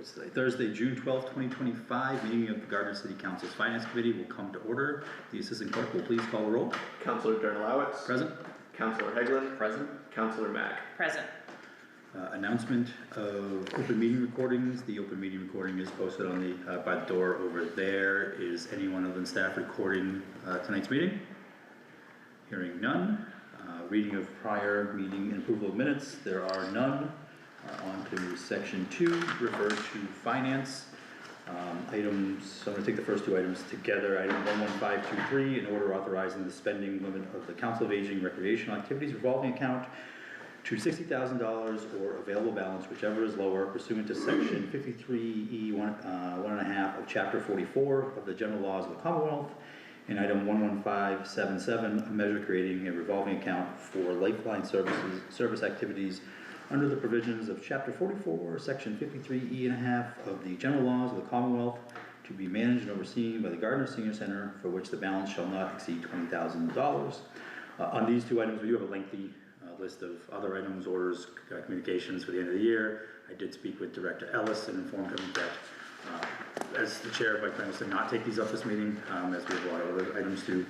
what's today? Thursday, June 12th, 2025, meeting of the Gardner City Council's Finance Committee will come to order. The Assistant Clerk will please call the roll. Councillor Gardner. Present. Councillor Hegland. Present. Councillor Mack. Present. Announcement of open meeting recordings. The open meeting recording is posted on the by the door over there. Is anyone other than staff recording tonight's meeting? Hearing none. Reading of prior meeting and approval of minutes. There are none. On to section 2, refer to finance. Items, I'm going to take the first two items together. Item 11523, in order authorizing the spending limit of the Council of Aging Recreational Activities revolving account to $60,000 or available balance, whichever is lower, pursuant to section 53E 1.5 of chapter 44 of the general laws of the Commonwealth. And item 11577, a measure creating a revolving account for lifeline service activities under the provisions of chapter 44, section 53E.5 of the general laws of the Commonwealth, to be managed and overseen by the Gardner Senior Center, for which the balance shall not exceed $20,000. On these two items, we do have a lengthy list of other items, orders, communications for the end of the year. I did speak with Director Ellis and informed him that as the chair, my plan was to not take these up this meeting, as we have a lot of other items to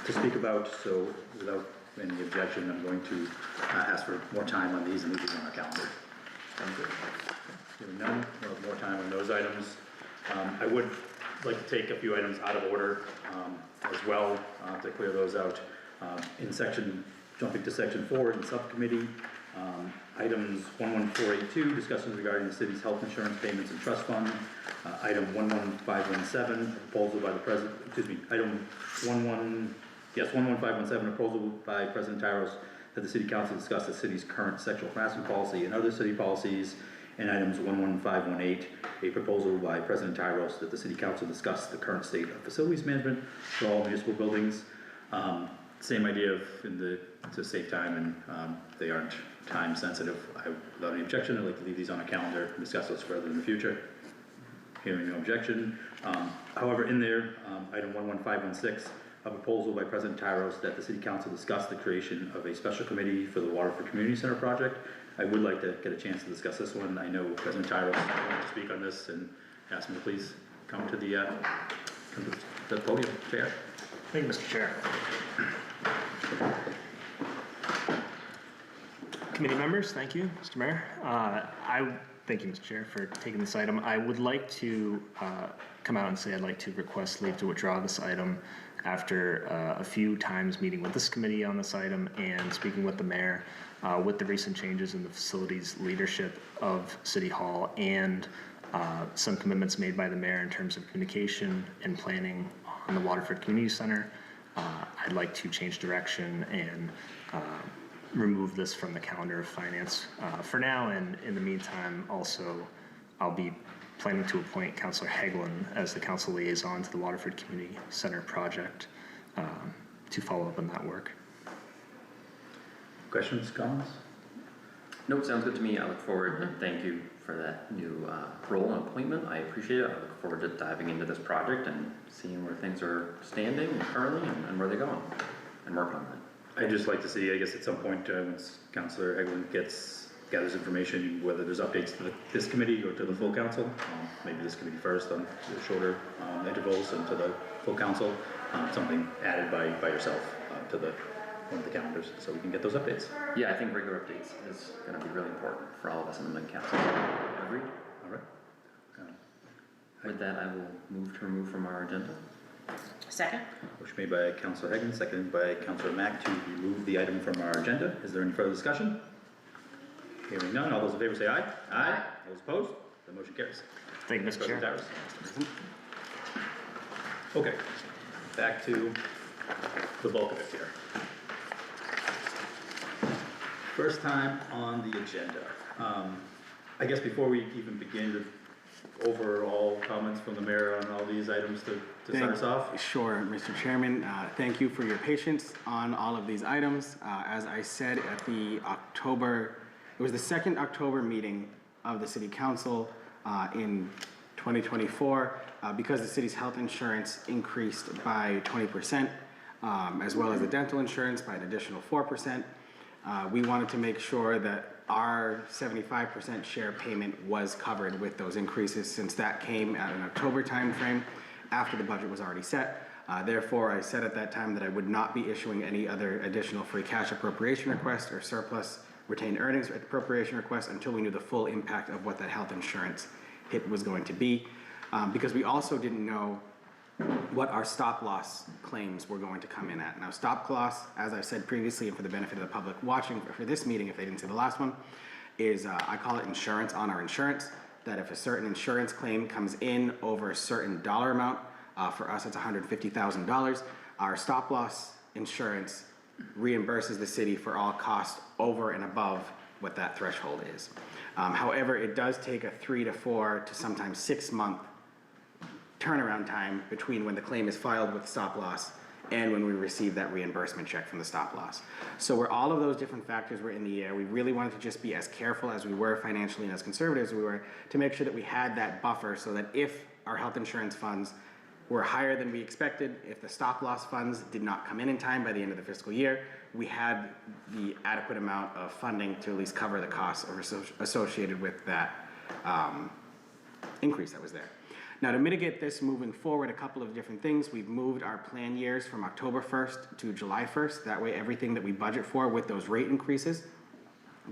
speak about. So without any objection, I'm going to ask for more time on these and leave these on our calendar. Hearing none, we'll have more time on those items. I would like to take a few items out of order as well to clear those out. Jumping to section 4 in subcommittee, items 11482, discussions regarding the city's health insurance payments and trust fund. Item 11517, proposal by the president, item 11517, proposal by President Tyros that the City Council discuss the city's current sexual harassment policy and other city policies. And items 11518, a proposal by President Tyros that the City Council discuss the current state of facilities management for all municipal buildings. Same idea of to save time, and they aren't time sensitive. Without any objection, I'd like to leave these on a calendar and discuss those further in the future. Hearing no objection. However, in there, item 11516, a proposal by President Tyros that the City Council discuss the creation of a special committee for the Waterford Community Center project. I would like to get a chance to discuss this one. I know President Tyros wanted to speak on this and asked me to please come to the podium. Chair. Thank you, Mr. Chair. Committee members, thank you, Mr. Mayor. Thank you, Mr. Chair, for taking this item. I would like to come out and say I'd like to request leave to withdraw this item after a few times meeting with this committee on this item and speaking with the mayor with the recent changes in the facilities leadership of City Hall and some commitments made by the mayor in terms of communication and planning on the Waterford Community Center. I'd like to change direction and remove this from the calendar of finance for now, and in the meantime also I'll be planning to appoint Councillor Hegland as the council liaison to the Waterford Community Center project to follow up on that work. Questions, comments? No, it sounds good to me. I look forward and thank you for that new role and appointment. I appreciate it. I look forward to diving into this project and seeing where things are standing currently and where they're going and working on that. I'd just like to see, I guess at some point, once Councillor Hegland gathers information, whether there's updates to this committee or to the full council, maybe this committee first on the shorter intervals and to the full council, something added by yourself to one of the calendars so we can get those updates. Yeah, I think regular updates is going to be really important for all of us in the council. Agreed. All right. With that, I will move to remove from our agenda. Second. Motion made by Councillor Hegland, seconded by Councillor Mack to remove the item from our agenda. Is there any further discussion? Hearing none, all those in favor say aye. Aye. All those opposed? The motion carries. Thank you, Mr. Chair. Okay, back to the bulk of it here. First time on the agenda. I guess before we even begin, the overall comments from the mayor on all these items to start us off? Sure, Mr. Chairman. Thank you for your patience on all of these items. As I said at the it was the second October meeting of the City Council in 2024, because the city's health insurance increased by 20%, as well as the dental insurance by an additional 4%. We wanted to make sure that our 75% share payment was covered with those increases since that came at an October timeframe after the budget was already set. Therefore, I said at that time that I would not be issuing any other additional free cash appropriation request or surplus retained earnings appropriation request until we knew the full impact of what that health insurance hit was going to be. Because we also didn't know what our stop loss claims were going to come in at. Now, stop loss, as I said previously, and for the benefit of the public watching for this meeting, if they didn't see the last one, is I call it insurance on our insurance, that if a certain insurance claim comes in over a certain dollar amount, for us it's $150,000, our stop loss insurance reimburses the city for all costs over and above what that threshold is. However, it does take a 3 to 4 to sometimes 6 month turnaround time between when the claim is filed with stop loss and when we receive that reimbursement check from the stop loss. So where all of those different factors were in the air, we really wanted to just be as careful as we were financially and as conservative as we were to make sure that we had that buffer so that if our health insurance funds were higher than we expected, if the stop loss funds did not come in time by the end of the fiscal year, we had the adequate amount of funding to at least cover the costs associated with that increase that was there. Now, to mitigate this moving forward, a couple of different things. We've moved our plan years from October 1st to July 1st. That way, everything that we budget for with those rate increases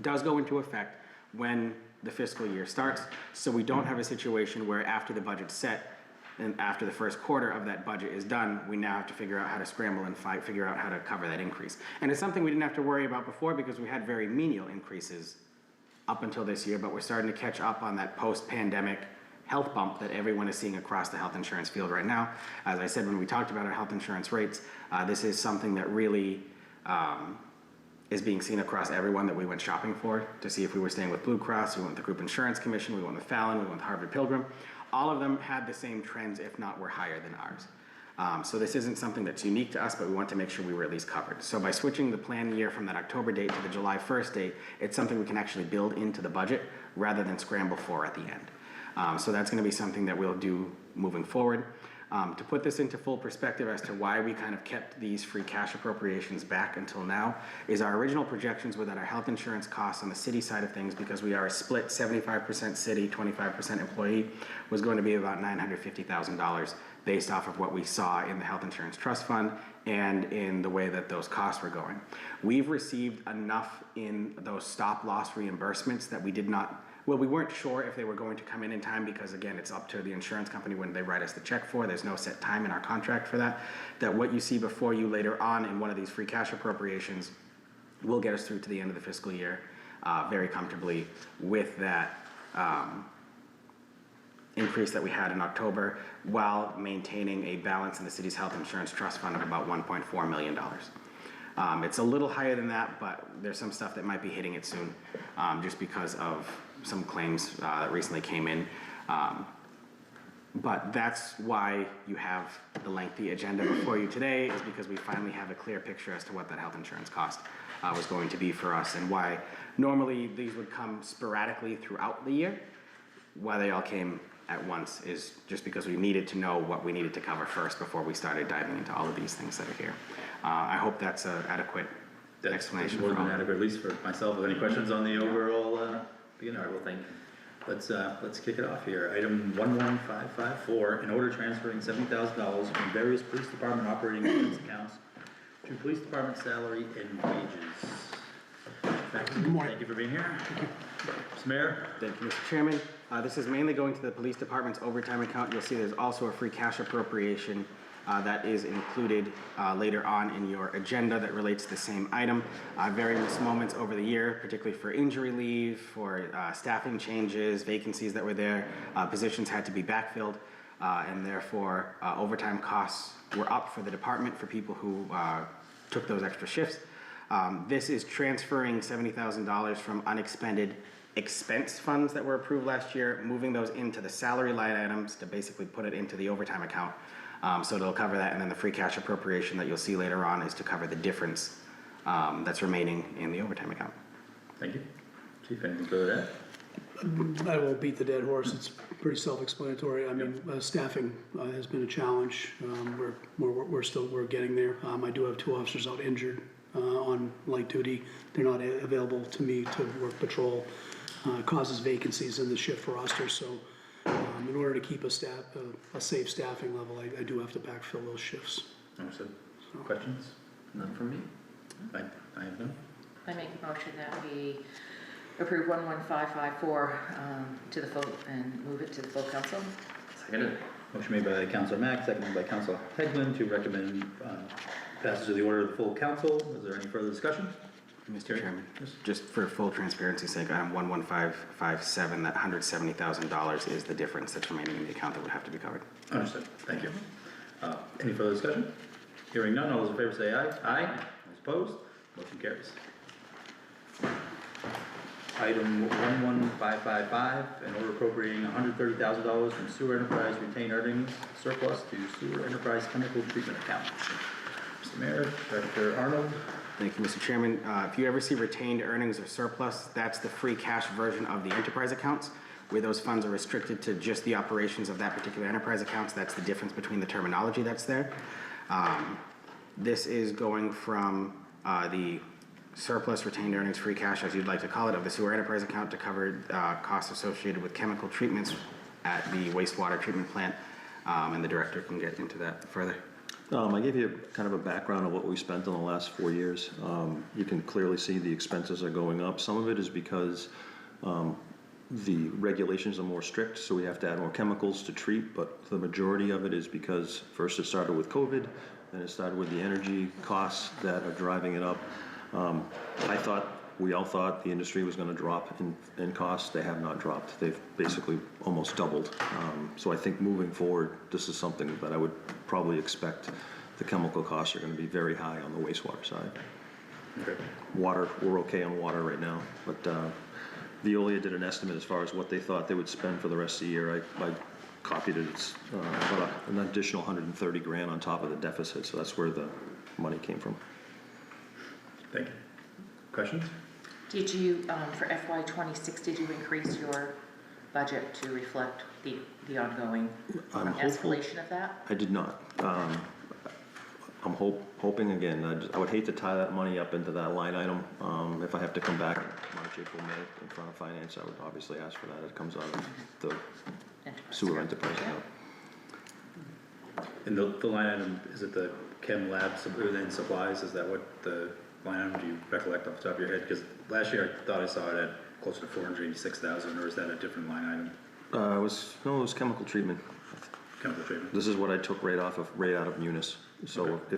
does go into effect when the fiscal year starts. So we don't have a situation where after the budget's set and after the first quarter of that budget is done, we now have to figure out how to scramble and figure out how to cover that increase. And it's something we didn't have to worry about before because we had very menial increases up until this year, but we're starting to catch up on that post-pandemic health bump that everyone is seeing across the health insurance field right now. As I said when we talked about our health insurance rates, this is something that really is being seen across everyone that we went shopping for to see if we were staying with Blue Cross, we went with the Group Insurance Commission, we went with Fallon, we went with Harvard Pilgrim. All of them had the same trends, if not were higher than ours. So this isn't something that's unique to us, but we want to make sure we were at least covered. So by switching the plan year from that October date to the July 1st date, it's something we can actually build into the budget rather than scramble for at the end. So that's going to be something that we'll do moving forward. To put this into full perspective as to why we kind of kept these free cash appropriations back until now is our original projections were that our health insurance costs on the city side of things, because we are a split 75% city, 25% employee, was going to be about $950,000 based off of what we saw in the health insurance trust fund and in the way that those costs were going. We've received enough in those stop loss reimbursements that we did not. Well, we weren't sure if they were going to come in time because, again, it's up to the insurance company when they write us the check for. There's no set time in our contract for that. That what you see before you later on in one of these free cash appropriations will get us through to the end of the fiscal year very comfortably with that increase that we had in October while maintaining a balance in the city's health insurance trust fund of about $1.4 million. It's a little higher than that, but there's some stuff that might be hitting it soon just because of some claims that recently came in. But that's why you have the lengthy agenda before you today, is because we finally have a clear picture as to what that health insurance cost was going to be for us, and why normally these would come sporadically throughout the year. Why they all came at once is just because we needed to know what we needed to cover first before we started diving into all of these things that are here. I hope that's an adequate explanation. More than adequate, at least for myself. Have any questions on the overall beginning? All right, well, thank you. Let's kick it off here. Item 11554, in order transferring $70,000 from various police department operating expense accounts to police department salary and wages. Good morning. Thank you for being here. Mr. Mayor. Thank you, Mr. Chairman. This is mainly going to the police department's overtime account. You'll see there's also a free cash appropriation that is included later on in your agenda that relates to the same item. Various moments over the year, particularly for injury leave, for staffing changes, vacancies that were there, positions had to be backfilled, and therefore overtime costs were up for the department for people who took those extra shifts. This is transferring $70,000 from unexpended expense funds that were approved last year, moving those into the salary line items to basically put it into the overtime account. So it'll cover that, and then the free cash appropriation that you'll see later on is to cover the difference that's remaining in the overtime account. Thank you. Chief, anything further to add? I won't beat the dead horse. It's pretty self-explanatory. I mean, staffing has been a challenge. We're getting there. I do have 2 officers out injured on light duty. They're not available to me to work patrol. Causes vacancies in the shift roster, so in order to keep a safe staffing level, I do have to backfill those shifts. Understood. Questions? None from me. I have none. I make a motion that we approve 11554 to the full, and move it to the full council. Seconded. Motion made by Councilor Mack, seconded by Councilor Hegland to recommend passage of the order of the full council. Is there any further discussion? Mr. Chairman, just for full transparency's sake, item 11557, that $170,000 is the difference that's remaining in the account that would have to be covered. Understood. Thank you. Any further discussion? Hearing none, all those in favor say aye. Aye. All opposed? Motion carries. Item 11555, an order appropriating $130,000 from sewer enterprise retained earnings surplus to sewer enterprise chemical treatment account. Mr. Mayor, Director Arnold. Thank you, Mr. Chairman. If you ever see retained earnings or surplus, that's the free cash version of the enterprise accounts, where those funds are restricted to just the operations of that particular enterprise accounts. That's the difference between the terminology that's there. This is going from the surplus retained earnings free cash, as you'd like to call it, of the sewer enterprise account to cover costs associated with chemical treatments at the wastewater treatment plant, and the director can get into that further. I gave you kind of a background of what we spent in the last 4 years. You can clearly see the expenses are going up. Some of it is because the regulations are more strict, so we have to add more chemicals to treat, but the majority of it is because first it started with COVID, then it started with the energy costs that are driving it up. We all thought the industry was going to drop in costs. They have not dropped. They've basically almost doubled. So I think moving forward, this is something that I would probably expect the chemical costs are going to be very high on the wastewater side. Okay. Water, we're okay on water right now, but Veolia did an estimate as far as what they thought they would spend for the rest of the year. I copied it. It's about an additional 130 grand on top of the deficit, so that's where the money came from. Thank you. Questions? Did you, for FY26, did you increase your budget to reflect the ongoing I'm hopeful. escalation of that? I did not. I'm hoping again, I would hate to tie that money up into that line item. If I have to come back in March, April, May in front of finance, I would obviously ask for that. It comes out of the sewer enterprise account. And the line item, is it the chem labs and supplies? Is that what the line item, do you recollect off the top of your head? Because last year I thought I saw it at closer to 486,000, or is that a different line item? It was chemical treatment. Chemical treatment. This is what I took right out of Munis. So Okay.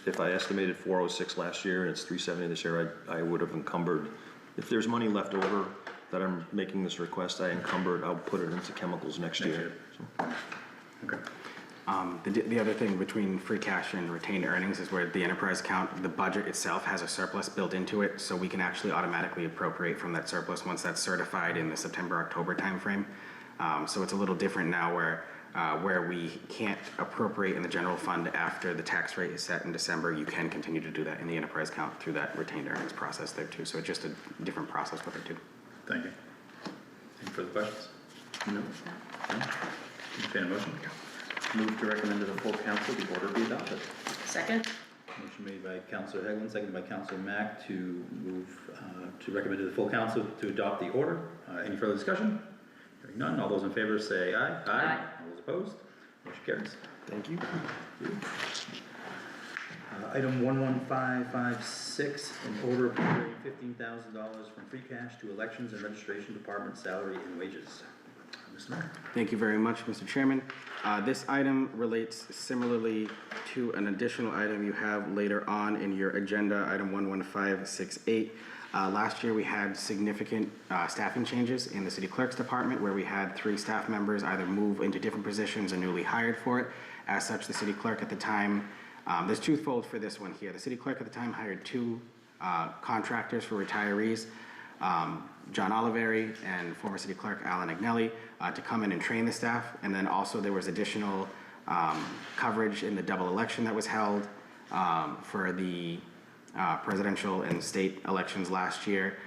if I estimated 406 last year and it's 370 this year, I would have encumbered. If there's money left over that I'm making this request, I'll put it into chemicals next year. So. Okay. The other thing between free cash and retained earnings is where the enterprise account, the budget itself has a surplus built into it, so we can actually automatically appropriate from that surplus once that's certified in the September-October timeframe. So it's a little different now where we can't appropriate in the general fund after the tax rate is set in December. You can continue to do that in the enterprise account through that retained earnings process there too. So it's just a different process with it too. Thank you. Any further questions? No. Entertain a motion? Move to recommend to the full council the order be adopted. Second? Motion made by Councilor Hegland, seconded by Councilor Mack to move, to recommend to the full council to adopt the order. Any further discussion? Hearing none, all those in favor say aye. Aye. All those opposed? Motion carries. Thank you. Item 11556, an order appropriating $15,000 from free cash to elections and registration department salary and wages. Mr. Mayor. Thank you very much, Mr. Chairman. This item relates similarly to an additional item you have later on in your agenda, item 11568. Last year we had significant staffing changes in the city clerk's department where we had 3 staff members either move into different positions or newly hired for it. As such, the city clerk at the time, there's twofold for this one here. The city clerk at the time hired 2 contractors for retirees. John Oliveri and former city clerk Alan Agnelli to come in and train the staff. And then also there was additional coverage in the double election that was held for the presidential and state elections last year.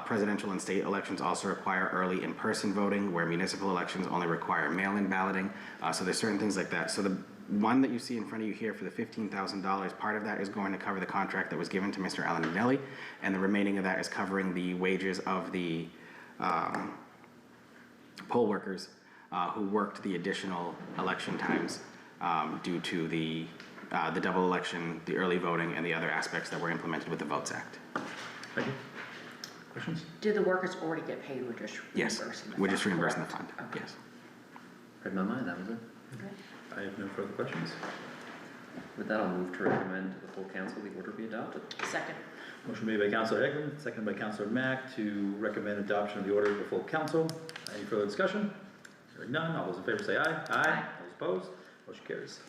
Presidential and state elections also require early in-person voting, where municipal elections only require mail-in balloting. So there's certain things like that. So one that you see in front of you here for the $15,000, part of that is going to cover the contract that was given to Mr. Alan Nelly, and the remaining of that is covering the wages of the poll workers who worked the additional election times due to the double election, the early voting, and the other aspects that were implemented with the Votes Act. Thank you. Questions? Do the workers already get paid, we're just Yes, reimbursing them? we're just reimbursing the fund, Okay. yes. Read my mind, that was it. I have no further questions. With that, I'll move to recommend to the full council the order be adopted. Second. Motion made by Councilor Hagelin, seconded by Councilor Mack to recommend adoption of the order of the full council. Any further discussion? Hearing none, all those in favor say aye. Aye. Those opposed, motion carries.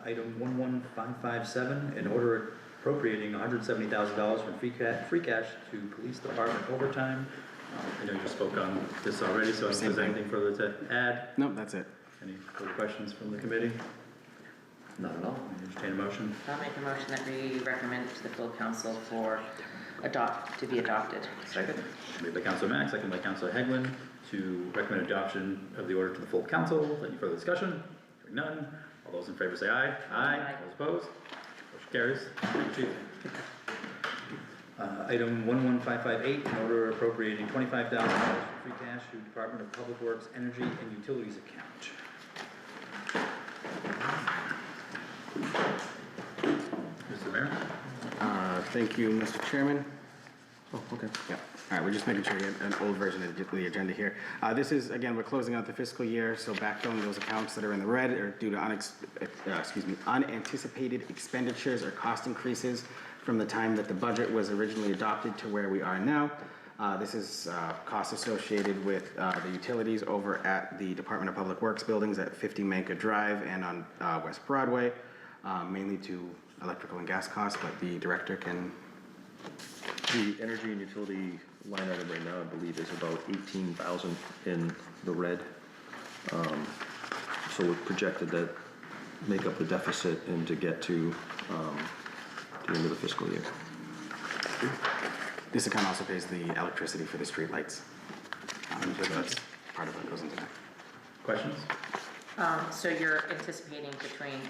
Item 11557, an order appropriating $170,000 from free cash to police department overtime. I know you spoke on this already, so I don't know if there's anything further to add. No, that's it. Any further questions from the committee? Not at all. Entertain a motion. I'll make a motion that we recommend it to the full council for to be adopted. Second. Made by Councilor Mack, seconded by Councilor Hagelin to recommend adoption of the order to the full council. Any further discussion? Hearing none. All those in favor say aye. Aye. Those opposed? Motion carries. Thank you, Chief. Item 11558, an order appropriating $25,000 from free cash to Department of Public Works, Energy, and Utilities account. Mr. Mayor? Thank you, Mr. Chairman. Oh, okay. Yeah, all right, we're just making sure you get an old version of the agenda here. This is, again, we're closing out the fiscal year, so backfilling those accounts that are in the red are due to unanticipated expenditures or cost increases from the time that the budget was originally adopted to where we are now. This is costs associated with the utilities over at the Department of Public Works buildings at 50 Manka Drive and on West Broadway, mainly to electrical and gas costs, but the director can. The energy and utility line item right now, I believe, is about 18,000 in the red. So we've projected that make up the deficit and to get to the end of the fiscal year. This account also pays the electricity for the streetlights. So that's part of what goes into that. Questions? So you're anticipating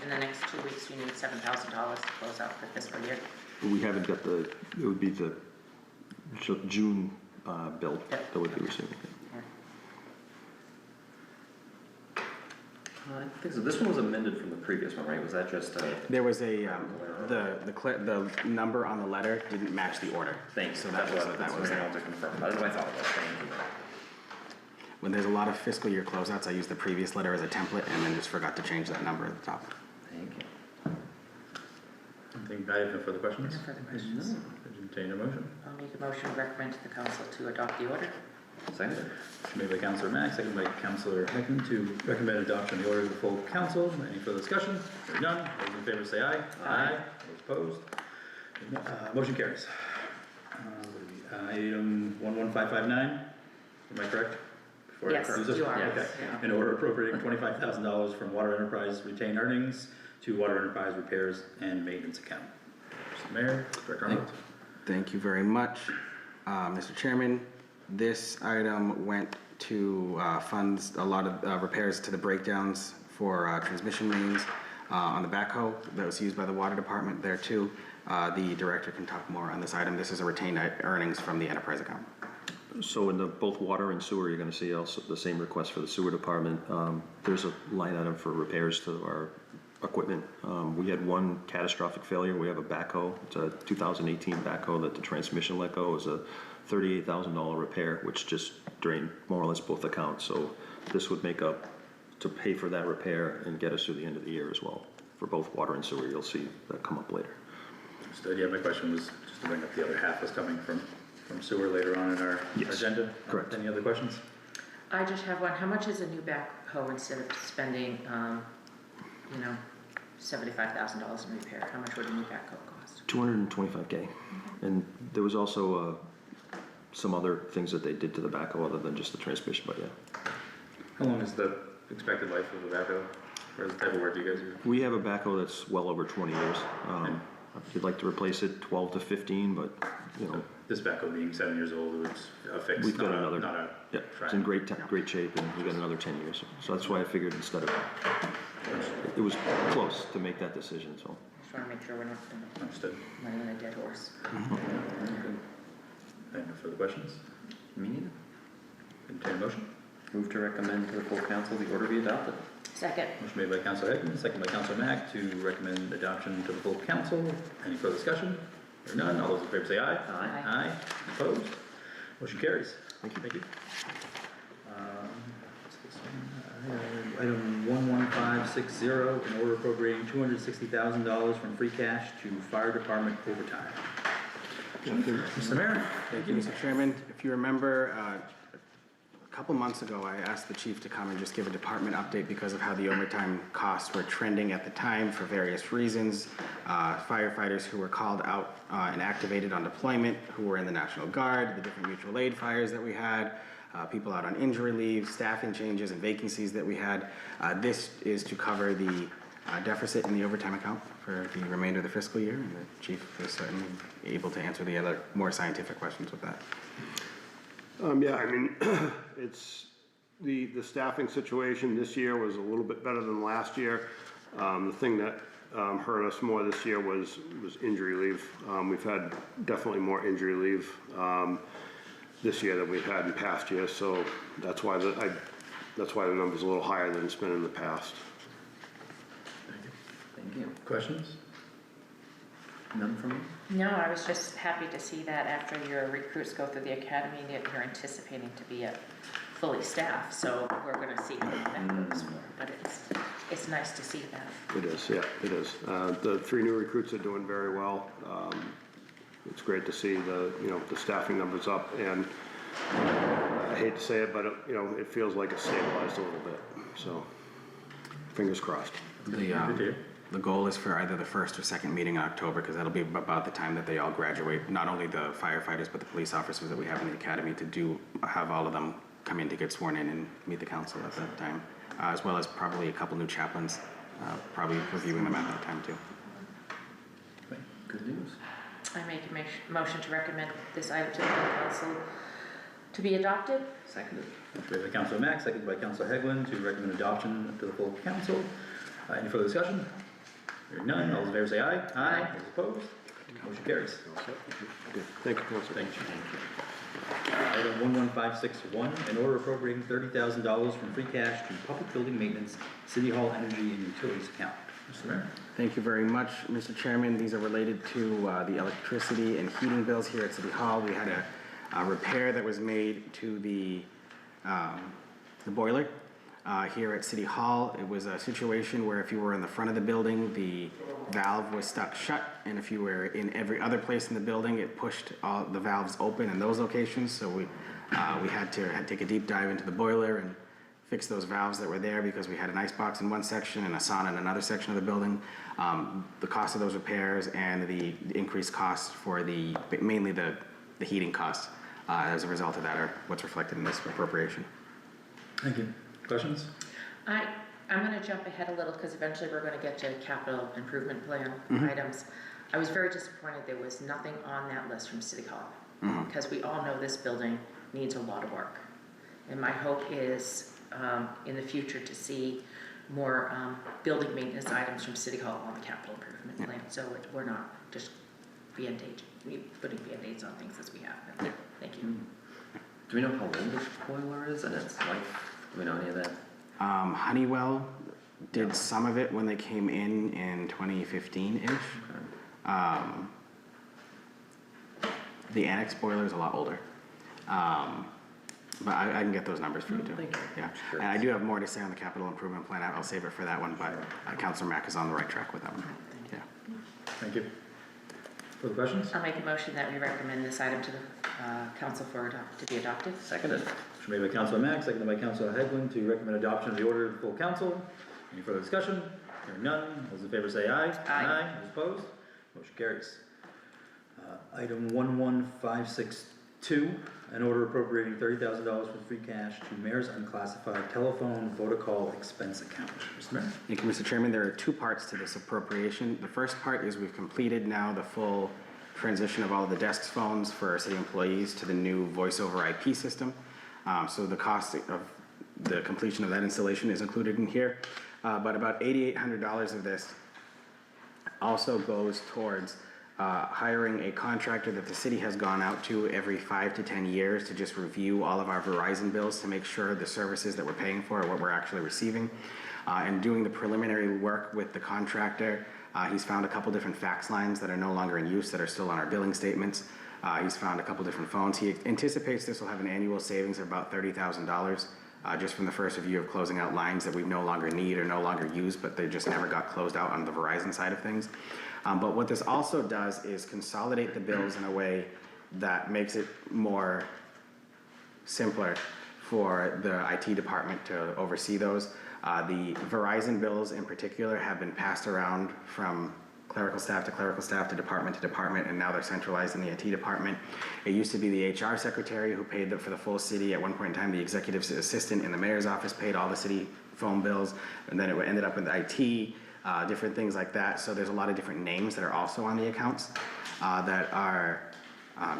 in the next 2 weeks, you need $7,000 to close out the fiscal year? We haven't got it would be the June bill Yep. that would be receiving. I think so. This one was amended from the previous one, right? Was that just There was a, the number on the letter didn't match the order. thanks? So that was what I wanted to confirm. That's what I thought it was. Thank you. When there's a lot of fiscal year closeouts, I use the previous letter as a template and then just forgot to change that number at the top. Thank you. I have no further questions. No further questions. Entertain a motion. I'll make a motion to recommend to the council to adopt the order. Second. Made by Councilor Mack, seconded by Councilor Hagelin to recommend adoption of the order of the full council. Any further discussion? Hearing none. All those in favor say aye. Aye. Those opposed? Motion carries. Item 11559, am I correct? Before I Yes, close this? you are. Okay. Yeah. An order appropriating $25,000 from Water Enterprise retained earnings to Water Enterprise repairs and maintenance account. Mr. Mayor, Director Arnold. Thank you very much, Mr. Chairman. This item went to funds a lot of repairs to the breakdowns for transmission mains on the backhoe that was used by the water department there too. The director can talk more on this item. This is a retained earnings from the enterprise account. So in both water and sewer, you're gonna see also the same request for the sewer department. There's a line item for repairs to our equipment. We had one catastrophic failure. We have a backhoe. It's a 2018 backhoe that the transmission let go. It was a $38,000 repair, which just drained more or less both accounts. So this would make up to pay for that repair and get us through the end of the year as well. For both water and sewer, you'll see that come up later. Understood. Yeah, my question was just to bring up the other half was coming from sewer later on in our Yes, agenda. correct. Any other questions? I just have one. How much is a new backhoe instead of spending, $75,000 in repair? How much would a new backhoe cost? $225K. And there was also some other things that they did to the backhoe other than just the transmission, but yeah. How long is the expected life of the backhoe? Or the type of work do you guys do? We have a backhoe that's well over 20 years. If you'd like to replace it, 12 to 15, but, you know. This backhoe being 7 years old, it's a fix, We've got not another, a yeah, it's in great shape, and we've got another 10 years. So that's why I figured instead of It was close to make that decision, so. Just wanna make sure we're not Understood. running a dead horse. Any further questions? Me neither. Entertain a motion? Move to recommend to the full council the order be adopted. Second. Motion made by Councilor Hickman, second by Councilor Mack to recommend adoption to the full council. Any further discussion? Hearing none, all those in favor say aye. Aye. Aye. Opposed? Motion carries. Thank you. Thank you. What's this one? Item 11560, in order appropriating $260,000 from free cash to fire department overtime. Mr. Mayor? Thank you, Mr. Chairman. If you remember, a couple months ago, I asked the chief to come and just give a department update because of how the overtime costs were trending at the time for various reasons. Firefighters who were called out and activated on deployment, who were in the National Guard, the different mutual aid fires that we had, people out on injury leave, staffing changes and vacancies that we had. This is to cover the deficit in the overtime account for the remainder of the fiscal year, and the chief is certainly able to answer the other more scientific questions with that. Yeah, I mean, it's, the staffing situation this year was a little bit better than last year. The thing that hurt us more this year was injury leave. We've had definitely more injury leave this year than we've had in past years, so that's why the number's a little higher than it's been in the past. Thank you. Questions? None from me? No, I was just happy to see that after your recruits go through the academy, that you're anticipating to be fully staffed, so we're gonna see what that goes for, but it's nice to see that. It is, yeah, it is. The 3 new recruits are doing very well. It's great to see the staffing numbers up, and I hate to say it, but it feels like it's stabilized a little bit, so fingers crossed. Good to hear. The goal is for either the first or second meeting in October, because that'll be about the time that they all graduate, not only the firefighters, but the police officers that we have in the academy to have all of them come in to get sworn in and meet the council at that time, as well as probably a couple new chaplains, probably reviewing them at that time too. Good news. I make a motion to recommend this item to the full council to be adopted. Seconded. Motion made by Councilor Mack, seconded by Councilor Hegland to recommend adoption to the full council. Any further discussion? Hearing none, all those in favor say aye. Aye. Those opposed? Motion carries. Good. Thank you, Councilor. Thank you. Item 11561, in order appropriating $30,000 from free cash to public building maintenance, City Hall energy and utilities account. Mr. Mayor? Thank you very much, Mr. Chairman. These are related to the electricity and heating bills here at City Hall. We had a repair that was made to the boiler here at City Hall. It was a situation where if you were in the front of the building, the valve was stuck shut, and if you were in every other place in the building, it pushed all the valves open in those locations. So we had to take a deep dive into the boiler and fix those valves that were there, because we had an ice box in one section and a sauna in another section of the building. The cost of those repairs and the increased cost for mainly the heating costs as a result of that are what's reflected in this appropriation. Thank you. Questions? I'm gonna jump ahead a little, because eventually we're gonna get to capital improvement plan items. I was very disappointed there was nothing on that list from City Hall, because we all know this building needs a lot of work. And my hope is, in the future, to see more building maintenance items from City Hall on the capital improvement plan, so we're not just putting Band-Aids on things as we have been. Thank you. Do we know how old this boiler is and its life? Do we know any of that? Honeywell did some of it when they came in 2015-ish. The annex boiler is a lot older. But I can get those numbers for you too. Thank you. Yeah, Sure. and I do have more to say on the capital improvement plan. I'll save it for that one, but Councilor Mack is on the right track with that one. Yeah. Thank you. Further questions? I'll make a motion that we recommend this item to the council to be adopted. Seconded. Motion made by Councilor Mack, seconded by Councilor Hegland to recommend adoption of the order to the full council. Any further discussion? Hearing none, those in favor say aye. Aye. Those opposed? Motion carries. Item 11562, an order appropriating $30,000 from free cash to mayor's unclassified telephone protocol expense account. Mr. Mayor? Thank you, Mr. Chairman. There are 2 parts to this appropriation. The first part is we've completed now the full transition of all of the desk phones for our city employees to the new voice over IP system. So the cost of the completion of that installation is included in here. but about $8,800 of this also goes towards hiring a contractor that the city has gone out to every 5 to 10 years to just review all of our Verizon bills to make sure the services that we're paying for are what we're actually receiving. And doing the preliminary work with the contractor, he's found a couple different fax lines that are no longer in use that are still on our billing statements. He's found a couple different phones. He anticipates this will have an annual savings of about $30,000 just from the first review of closing out lines that we no longer need or no longer use, but they just never got closed out on the Verizon side of things. But what this also does is consolidate the bills in a way that makes it more simpler for the IT department to oversee those. The Verizon bills in particular have been passed around from clerical staff to department, and now they're centralized in the IT department. It used to be the HR secretary who paid for the full city. At one point in time, the executive assistant in the mayor's office paid all the city phone bills, and then it ended up in the IT, different things like that. So there's a lot of different names that are also on the accounts that are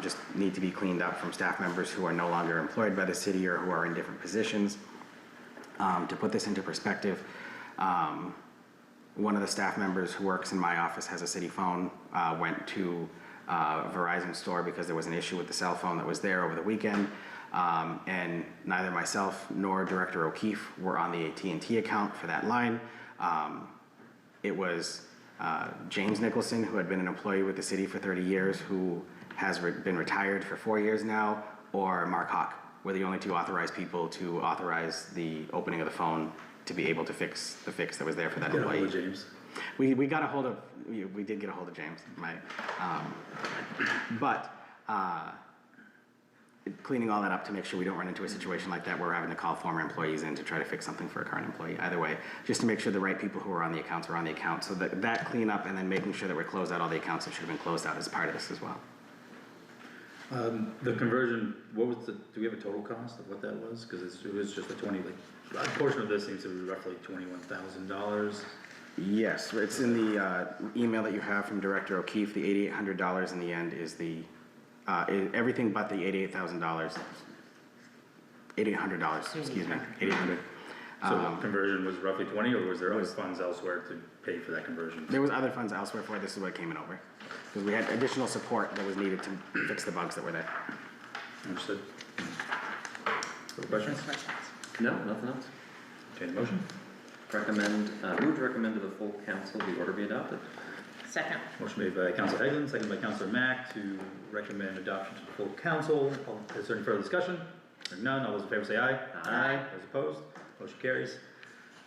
just need to be cleaned up from staff members who are no longer employed by the city or who are in different positions. To put this into perspective, one of the staff members who works in my office has a city phone, went to a Verizon store because there was an issue with the cell phone that was there over the weekend, and neither myself nor Director O'Keefe were on the AT&T account for that line. It was James Nicholson, who had been an employee with the city for 30 years, who has been retired for 4 years now, or Mark Hawk were the only two authorized people to authorize the opening of the phone to be able to fix the fix that was there for that Get a hold employee. of James. We got a hold of, we did get a hold of James, but cleaning all that up to make sure we don't run into a situation like that where we're having to call former employees in to try to fix something for a current employee. Either way, just to make sure the right people who are on the accounts are on the account. So that cleanup and then making sure that we close out all the accounts that should have been closed out is part of this as well. The conversion, what was do we have a total cost of what that was? Cause it was just a 20, like, a portion of this seems to be roughly $21,000. Yes, it's in the email that you have from Director O'Keefe. The $8,800 in the end is the everything but the $88,000. $8,800, excuse me, $8,800. So the conversion was roughly 20, or was there other funds elsewhere to pay for that conversion? There was other funds elsewhere for it. This is what it came in over. Because we had additional support that was needed to fix the bugs that were there. Understood. Further questions? No, nothing else. Okay, motion? Move to recommend to the full council the order be adopted. Second. Motion made by Councilor Hagelin, seconded by Councilor Mack to recommend adoption to the full council. Is there any further discussion? Hearing none, all those in favor say aye. Aye. Those opposed, motion carries.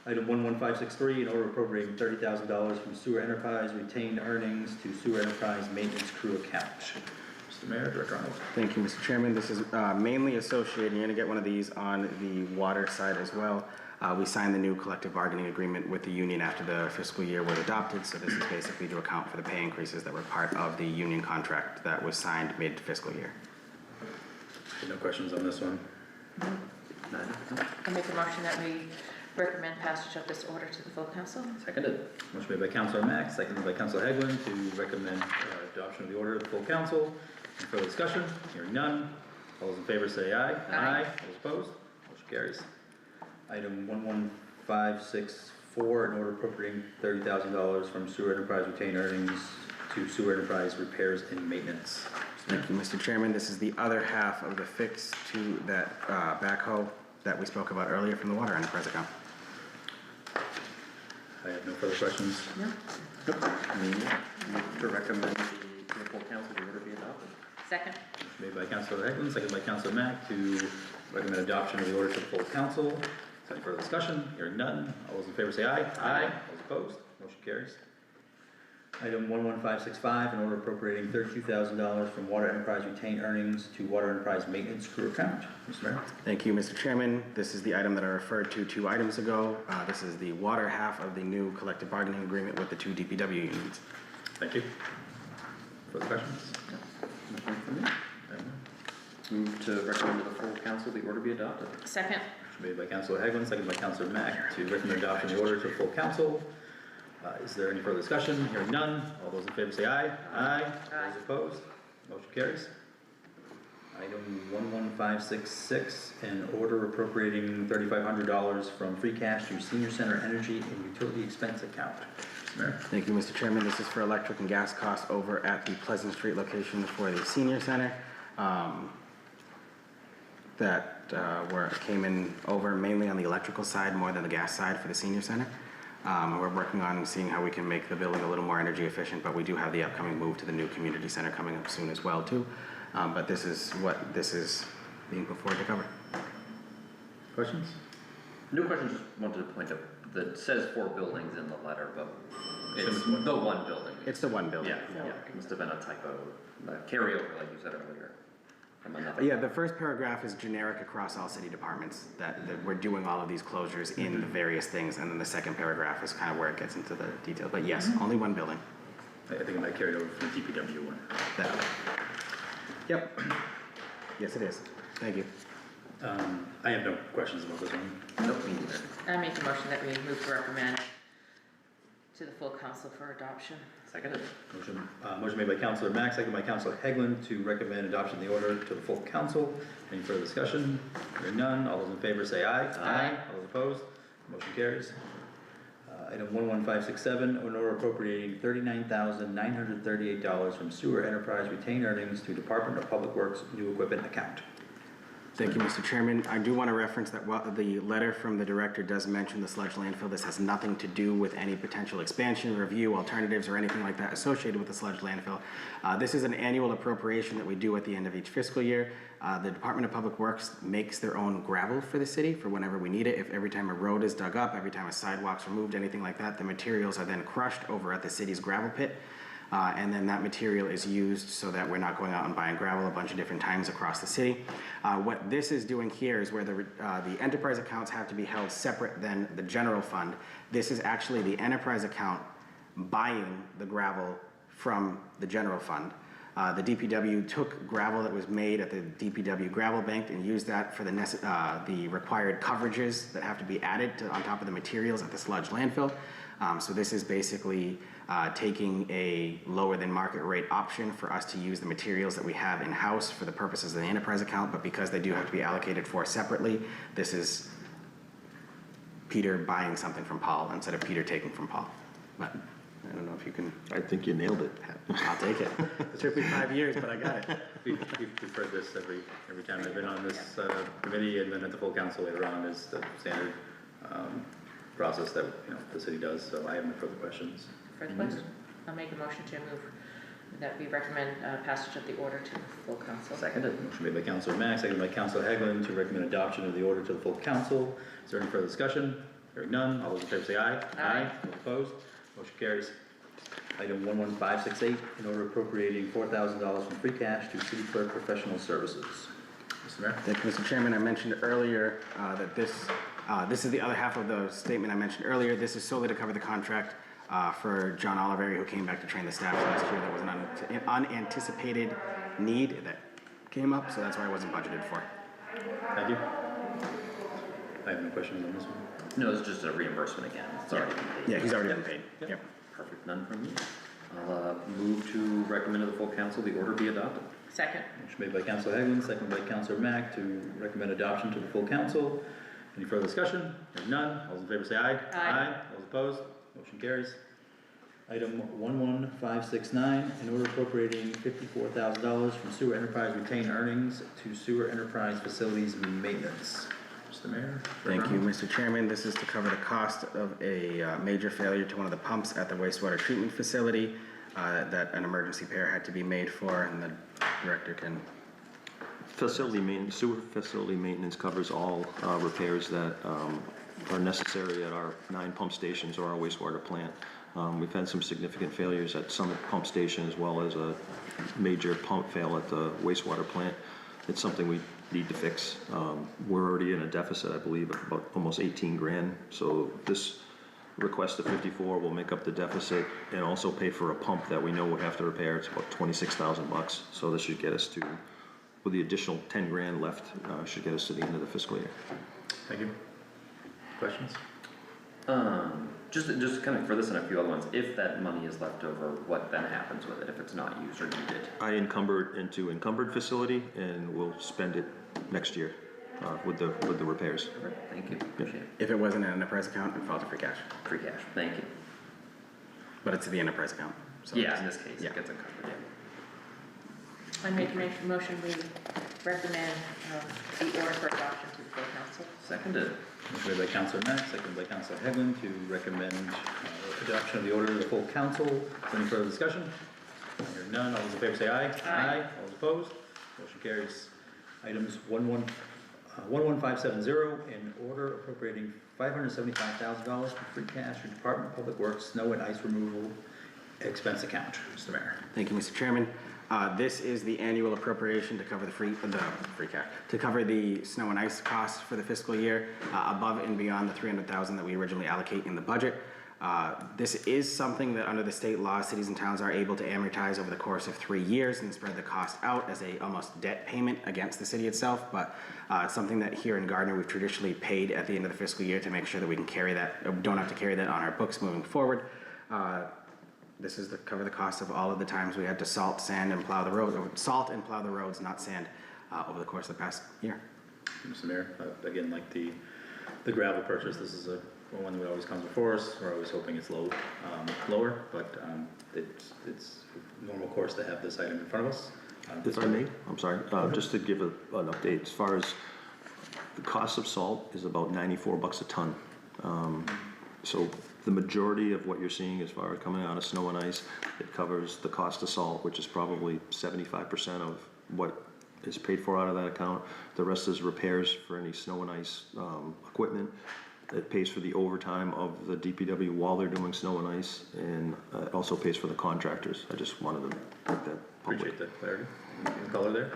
Item 11563, in order appropriating $30,000 from sewer enterprise retained earnings to sewer enterprise maintenance crew account. Mr. Mayor, Director Arnold. Thank you, Mr. Chairman. This is mainly associated, you're gonna get one of these on the water side as well. We signed the new collective bargaining agreement with the union after the fiscal year was adopted, so this is basically to account for the pay increases that were part of the union contract that was signed mid-fiscal year. No questions on this one? I make a motion that we recommend passage of this order to the full council. Seconded. Motion made by Councilor Mack, seconded by Councilor Hagelin to recommend adoption of the order of the full council. Any further discussion? Hearing none. All those in favor say aye. Aye. Those opposed? Motion carries. Item 11564, in order appropriating $30,000 from sewer enterprise retained earnings to sewer enterprise repairs and maintenance. Thank you, Mr. Chairman. This is the other half of the fix to that backhoe that we spoke about earlier from the water enterprise account. I have no further questions. No? Move to recommend to the full council the order be adopted. Second. Motion made by Councilor Hagelin, seconded by Councilor Mack to recommend adoption of the order to the full council. Is there any further discussion? Hearing none. All those in favor say aye. Aye. Those opposed? Motion carries. Item 11565, in order appropriating $32,000 from water enterprise retained earnings to water enterprise maintenance crew account. Mr. Mayor. Thank you, Mr. Chairman. This is the item that I referred to 2 items ago. This is the water half of the new collective bargaining agreement with the 2 DPW unions. Thank you. Further questions? Nothing from me. Move to recommend to the full council the order be adopted. Second. Motion made by Councilor Hagelin, seconded by Councilor Mack to recommend adoption of the order to the full council. Is there any further discussion? Hearing none. All those in favor say aye. Aye. Those opposed? Motion carries. Item 11566, an order appropriating $3,500 from free cash to senior center energy and utility expense account. Mr. Mayor. Thank you, Mr. Chairman. This is for electric and gas costs over at the Pleasant Street location for the senior center. Came in over mainly on the electrical side more than the gas side for the senior center. We're working on seeing how we can make the building a little more energy efficient, but we do have the upcoming move to the new community center coming up soon as well too. But this is what this is being put forward to cover. Questions? No questions, just wanted to point out that it says 4 buildings in the letter, but it's the one building. It's the one building. Yeah, it must have been a typo, a carryover, like you said earlier, from another. Yeah, the first paragraph is generic across all city departments, that we're doing all of these closures in the various things, and then the second paragraph is kind of where it gets into the detail. But yes, only one building. I think it might carry over from the DPW one. That. Yep. Yes, it is. Thank you. I have no questions about this one. Nope, me neither. I make a motion that we move to recommend to the full council for adoption. Seconded. Motion made by Councilor Mack, seconded by Councilor Hegland to recommend adoption of the order to the full council. Any further discussion? Hearing none, all those in favor say aye. Aye. All those opposed? Motion carries. Item 11567, an order appropriating $39,938 from sewer enterprise retained earnings to Department of Public Works new equipment account. Thank you, Mr. Chairman. I do want to reference that while the letter from the director does mention the sludge landfill, this has nothing to do with any potential expansion, review, alternatives, or anything like that associated with the sludge landfill. This is an annual appropriation that we do at the end of each fiscal year. The Department of Public Works makes their own gravel for the city for whenever we need it. If every time a road is dug up, every time a sidewalk's removed, anything like that, the materials are then crushed over at the city's gravel pit. And then that material is used so that we're not going out and buying gravel a bunch of different times across the city. What this is doing here is where the enterprise accounts have to be held separate than the general fund. This is actually the enterprise account buying the gravel from the general fund. The DPW took gravel that was made at the DPW gravel bank and used that for the required coverages that have to be added on top of the materials at the sludge landfill. So this is basically taking a lower than market rate option for us to use the materials that we have in-house for the purposes of the enterprise account, but because they do have to be allocated for separately, this is Peter buying something from Paul instead of Peter taking from Paul. But I don't know if you can. I think you nailed it. I'll take it. It took me 5 years, but I got it. We've heard this every time I've been on this committee, and then at the full council later on is the standard process that the city does. So I have no further questions. Further question? I'll make a motion to move that we recommend passage of the order to the full council. Seconded. Motion made by Councilor Mack, seconded by Councilor Hegland to recommend adoption of the order to the full council. Is there any further discussion? Hearing none, all those in favor say aye. Aye. All opposed? Motion carries. Item 11568, an order appropriating $4,000 from free cash to city clerk professional services. Mr. Mayor. Thank you, Mr. Chairman. I mentioned earlier that this is the other half of the statement I mentioned earlier. This is solely to cover the contract for John Oliveri, who came back to train the staff last year. There was an unanticipated need that came up, so that's why it wasn't budgeted for. Thank you. I have no questions on this one. No, it's just a reimbursement again. It's already been paid. Yeah, he's already been paid. Yep. Yep. Perfect, none from me. I'll move to recommend to the full council the order be adopted. Second. Motion made by Councilor Hegland, seconded by Councilor Mack to recommend adoption to the full council. Any further discussion? Hearing none, all those in favor say aye. Aye. All those opposed? Motion carries. Item 11569, an order appropriating $54,000 from sewer enterprise retained earnings to sewer enterprise facilities maintenance. Mr. Mayor? Thank you, Mr. Chairman. This is to cover the cost of a major failure to one of the pumps at the wastewater treatment facility that an emergency repair had to be made for, and the director can. Facility maintenance, sewer facility maintenance covers all repairs that are necessary at our 9 pump stations or our wastewater plant. We've had some significant failures at Summit Pump Station as well as a major pump fail at the wastewater plant. It's something we need to fix. We're already in a deficit, I believe, of about almost 18 grand. So this request of 54 will make up the deficit and also pay for a pump that we know we have to repair. It's about 26,000 bucks. So this should get us to, with the additional 10 grand left, should get us to the end of the fiscal year. Thank you. Questions? Just kind of for this and a few other ones, if that money is left over, what then happens with it if it's not used or needed? I encumber it into encumbered facility and we'll spend it next year, with the repairs. Perfect, thank you, appreciate it. If it wasn't an enterprise account, it would fall to free cash, Free cash, thank you. but it's the enterprise account. So Yeah, in this case, Yeah. it gets encumbered, yeah. I make a motion, we recommend the order for adoption to the full council. Seconded. Motion made by Councilor Mack, seconded by Councilor Hegland to recommend adoption of the order to the full council. Is there any further discussion? Hearing none, all those in favor say aye. Aye. All those opposed? Motion carries. Items 11570, in order appropriating $575,000 for free cash for Department of Public Works snow and ice removal expense account. Mr. Mayor. Thank you, Mr. Chairman. This is the annual appropriation to cover the free cash, to cover the snow and ice costs for the fiscal year, above and beyond the $300,000 that we originally allocate in the budget. This is something that under the state law, cities and towns are able to amortize over the course of 3 years and spread the cost out as a almost debt payment against the city itself, but something that here in Gardner we've traditionally paid at the end of the fiscal year to make sure that we can carry that, don't have to carry that on our books moving forward. This is to cover the cost of all of the times we had to salt, sand, and plow the roads, or salt and plow the roads, not sand, over the course of the past year. Mr. Mayor, again, like the gravel purchase, this is one that always comes before us. We're always hoping it's lower, but it's normal course to have this item in front of us. If I may, I'm sorry, just to give an update, as far as the cost of salt is about $94 a ton. So the majority of what you're seeing as far as coming out of snow and ice, it covers the cost of salt, which is probably 75% of what is paid for out of that account. The rest is repairs for any snow and ice equipment. It pays for the overtime of the DPW while they're doing snow and ice, and it also pays for the contractors. I just wanted to make that public. Appreciate the clarity and color there.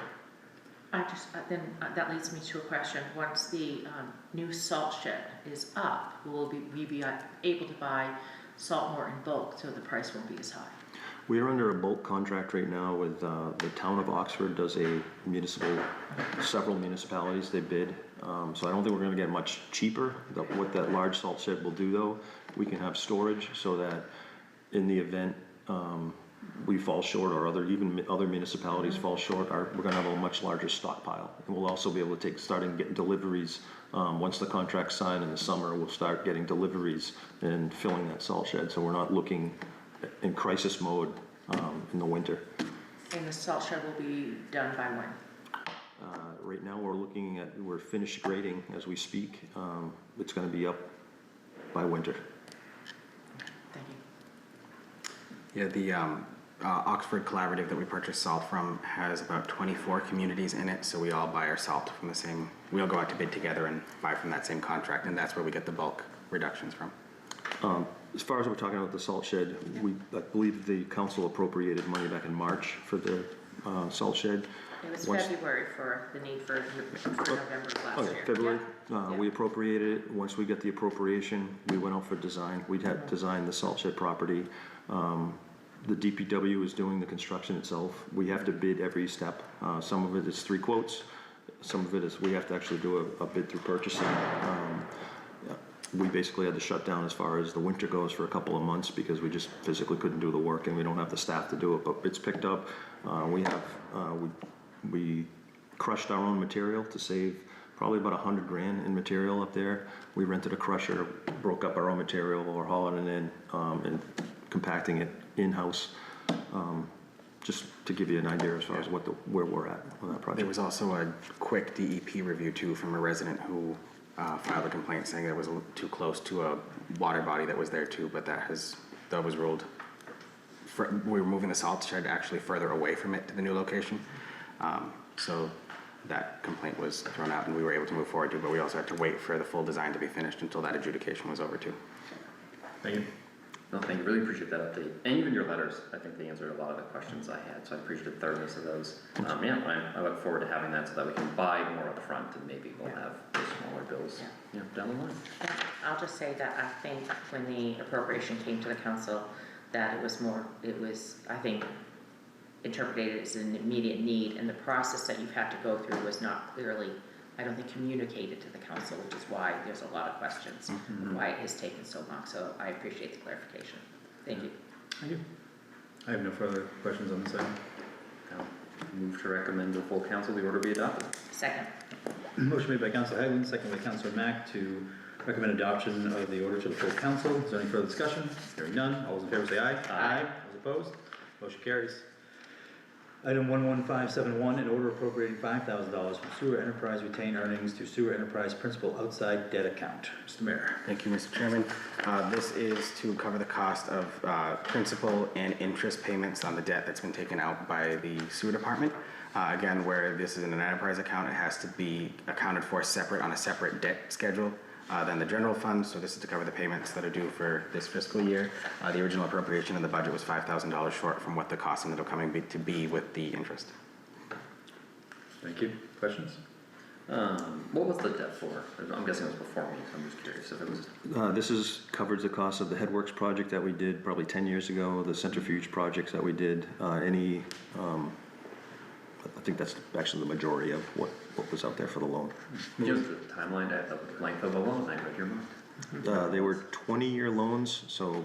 That leads me to a question. Once the new salt shed is up, will we be able to buy salt more in bulk so the price won't be as high? We are under a bulk contract right now with the town of Oxford does several municipalities, they bid. So I don't think we're gonna get much cheaper. What that large salt shed will do though, we can have storage so that in the event we fall short or even other municipalities fall short, we're gonna have a much larger stockpile. And we'll also be able to start getting deliveries. Once the contract's signed in the summer, we'll start getting deliveries and filling that salt shed. So we're not looking in crisis mode in the winter. And the salt shed will be done by when? Right now, we're finished grading as we speak. It's gonna be up by winter. Thank you. Yeah, the Oxford Collaborative that we purchased salt from has about 24 communities in it, so we all buy our salt from the same, we all go out to bid together and buy from that same contract, and that's where we get the bulk reductions from. As far as we're talking about the salt shed, I believe the council appropriated money back in March for the salt shed. It was February for the need for November of last year. February. Yeah. We appropriated it. Once we get the appropriation, we went out for design. We had designed the salt shed property. The DPW is doing the construction itself. We have to bid every step. Some of it is 3 quotes. Some of it is we have to actually do a bid through purchasing. We basically had to shut down as far as the winter goes for a couple of months because we just physically couldn't do the work and we don't have the staff to do it, but it's picked up. We crushed our own material to save probably about $100 grand in material up there. We rented a crusher, broke up our own material, we're hauling it in and compacting it in-house. Just to give you an idea as far as where we're at on that project. There was also a quick DEP review too from a resident who filed a complaint saying that it was a little too close to a water body that was there too, but that was ruled. We were moving the salt shed actually further away from it to the new location. So that complaint was thrown out and we were able to move forward too, but we also had to wait for the full design to be finished until that adjudication was over too. Thank you. No, thank you, really appreciate that update. And even your letters, I think they answered a lot of the questions I had, so I appreciate the thoroughness of those. I look forward to having that so that we can buy more up front and maybe we'll have the smaller bills down the line. I'll just say that I think when the appropriation came to the council, that it was, I think, interpreted as an immediate need, and the process that you've had to go through was not clearly I don't think, communicated to the council, which is why there's a lot of questions, and why it has taken so long, so I appreciate the clarification. Thank you. Thank you. I have no further questions on this item. Move to recommend to the full council the order be adopted. Second. Motion made by Councilor Haglund, second by Councilor Mack to recommend adoption of the order to the full council. Is there any further discussion? Hearing none, all those in favor say aye. Aye. Those opposed? Motion carries. Item 11571, an order appropriating $5,000 from sewer enterprise retained earnings to sewer enterprise principal outside debt account. Mr. Mayor. Thank you, Mr. Chairman. This is to cover the cost of principal and interest payments on the debt that's been taken out by the sewer department. Again, where this is in an enterprise account, it has to be accounted for separate on a separate debt schedule than the general fund. So this is to cover the payments that are due for this fiscal year. The original appropriation in the budget was $5,000 short from what the cost ended up coming to be with the interest. Thank you. Questions? What was the debt for? I'm guessing it was before me, so I'm just curious if it was. This covers the cost of the Headworks project that we did probably 10 years ago, the centrifuge projects that we did, I think that's actually the majority of what was out there for the loan. Just the timeline, the length of the loan, I read your mind. They were 20-year loans, so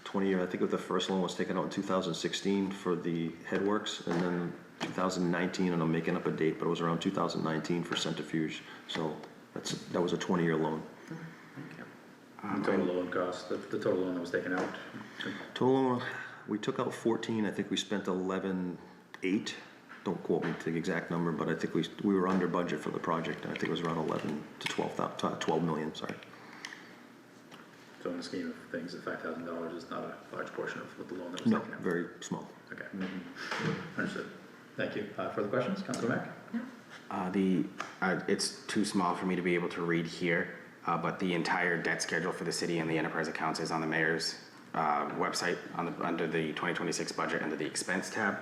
20-year, I think the first loan was taken out in 2016 for the Headworks, and then 2019, and I'm making up a date, but it was around 2019 for centrifuge, so that was a 20-year loan. Total loan cost, the total loan that was taken out. Total loan, we took out 14, I think we spent 11.8. Don't quote me to the exact number, but I think we were under budget for the project, and I think it was around 11 to 12 million, sorry. So in the scheme of things, the $5,000 is not a large portion of what the loan that was No, taken out. very small. Okay. Understood. Thank you. Further questions? Councilor Mack? It's too small for me to be able to read here, but the entire debt schedule for the city and the enterprise accounts is on the mayor's website under the 2026 budget under the expense tab.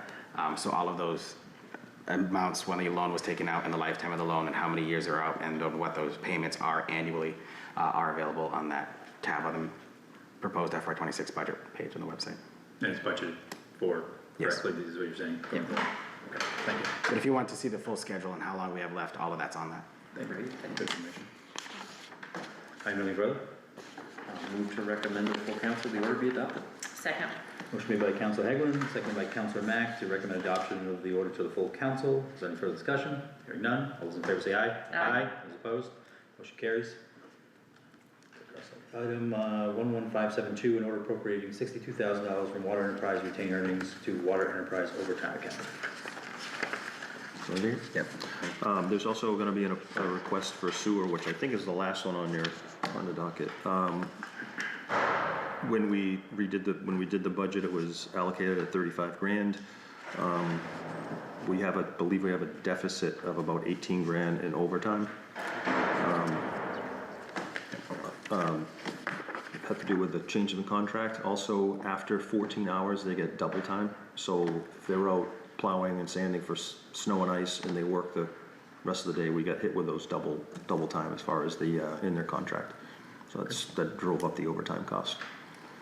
So all of those amounts when the loan was taken out and the lifetime of the loan and how many years are out and what those payments are annually are available on that tab on the proposed FY26 budget page on the website. And it's budgeted for Yes. correctly, this is what you're saying? Yep. Okay, thank you. But if you want to see the full schedule and how long we have left, all of that's on that. Thank you. Good information. Item any further? Move to recommend to the full council the order be adopted. Second. Motion made by Councilor Haglund, seconded by Councilor Mack to recommend adoption of the order to the full council. Is there any further discussion? Hearing none. All those in favor say aye. Aye. Those opposed? Motion carries. Item 11572, an order appropriating $62,000 from water enterprise retained earnings to water enterprise overtime account. Yep. There's also gonna be a request for sewer, which I think is the last one on the docket. When we did the budget, it was allocated at 35 grand. I believe we have a deficit of about 18 grand in overtime. Had to do with the change in the contract. Also, after 14 hours, they get double time. So if they were out plowing and sanding for snow and ice and they work the rest of the day, we got hit with those double time as far as the in their contract. So that drove up the overtime cost.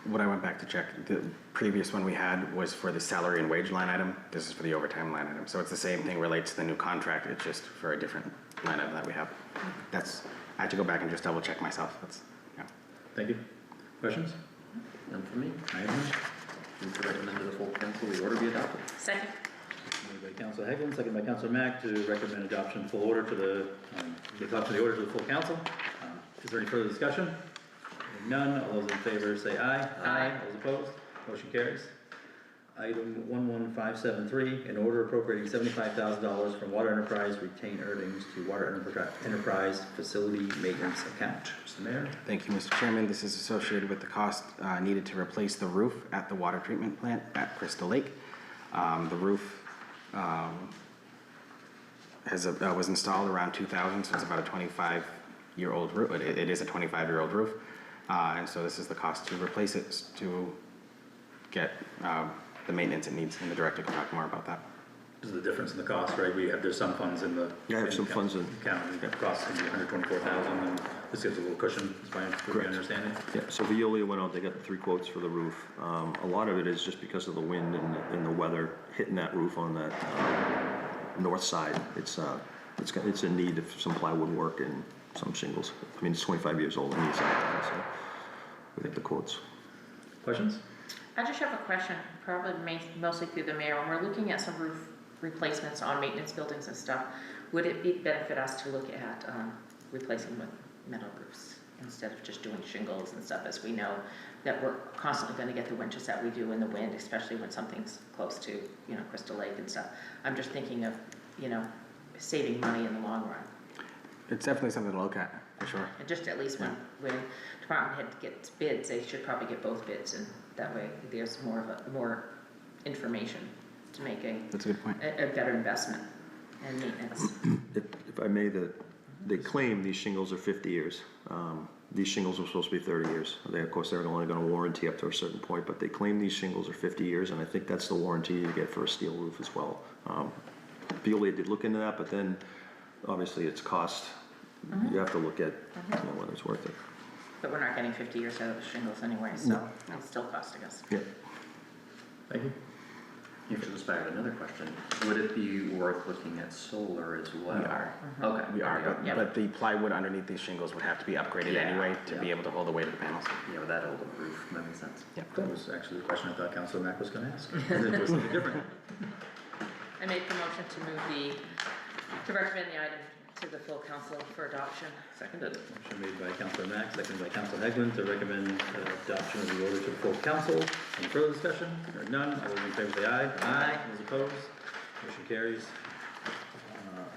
When I went back to check, the previous one we had was for the salary and wage line item. This is for the overtime line item. So it's the same thing, relates to the new contract. It's just for a different line item that we have. I had to go back and just double check myself. Thank you. Questions? None for me. I have none. Move to recommend to the full council the order be adopted. Second. Moved by Councilor Haglund, seconded by Councilor Mack to recommend adoption full order to the adoption of the order to the full council. Is there any further discussion? Hearing none. All those in favor say aye. Aye. Those opposed? Motion carries. Item 11573, an order appropriating $75,000 from water enterprise retained earnings to water enterprise facility maintenance account. Mr. Mayor. Thank you, Mr. Chairman. This is associated with the cost needed to replace the roof at the water treatment plant at Crystal Lake. The roof was installed around 2000, so it's about a 25-year-old roof. It is a 25-year-old roof, and so this is the cost to replace it to get the maintenance it needs, and the director can talk more about that. This is the difference in the cost, right? There's some funds in the. Yeah, I have some the funds in. Account, and the cost is $124,000, and this gives a little cushion, is my understanding. Yeah, so Veolia went out, they got 3 quotes for the roof. A lot of it is just because of the wind and the weather hitting that roof on that north side. It's it's in need of some plywood work and some shingles. I mean, it's 25 years old and needs that, so we think the quotes. Questions? I just have a question, probably mostly through the mayor. When we're looking at some roof replacements on maintenance buildings and stuff, would it benefit us to look at replacing with metal roofs instead of just doing shingles and stuff, as we know that we're constantly going to get the winters that we do in the wind, especially when something's close to, you know, Crystal Lake and stuff. I'm just thinking of, you know, saving money in the long run. It's definitely something to look at, for sure. And just at least when department head gets bids, they should probably get both bids, and that way there's more information to make That's a good point. a better investment and maintenance. If I may, they claim these shingles are 50 years. These shingles were supposed to be 30 years. Of course, they're only going to warranty up to a certain point, but they claim these shingles are 50 years, and I think that's the warranty you get for a steel roof as well. Veolia did look into that, but then obviously it's cost. You have to look at whether it's worth it. But we're not getting 50 years out of the shingles anyway, so it's still costing us. Yeah. Thank you. You should just back with another question. Would it be worth looking at solar as well? We are. Okay. We are, there you go. but the plywood underneath these shingles would have to be upgraded Yeah, anyway to be yeah. able to hold the weight of the panels. Yeah, with that old roof, that makes sense. That was actually the question I thought Councilor Mack was gonna ask. And it was something different. I make the motion to move to recommend the item to the full council for adoption. Seconded. Motion made by Councilor Mack, seconded by Councilor Hegland to recommend adoption of the order to the full council. Any further discussion? Hearing none, all those in favor say aye. Aye. Those opposed? Motion carries.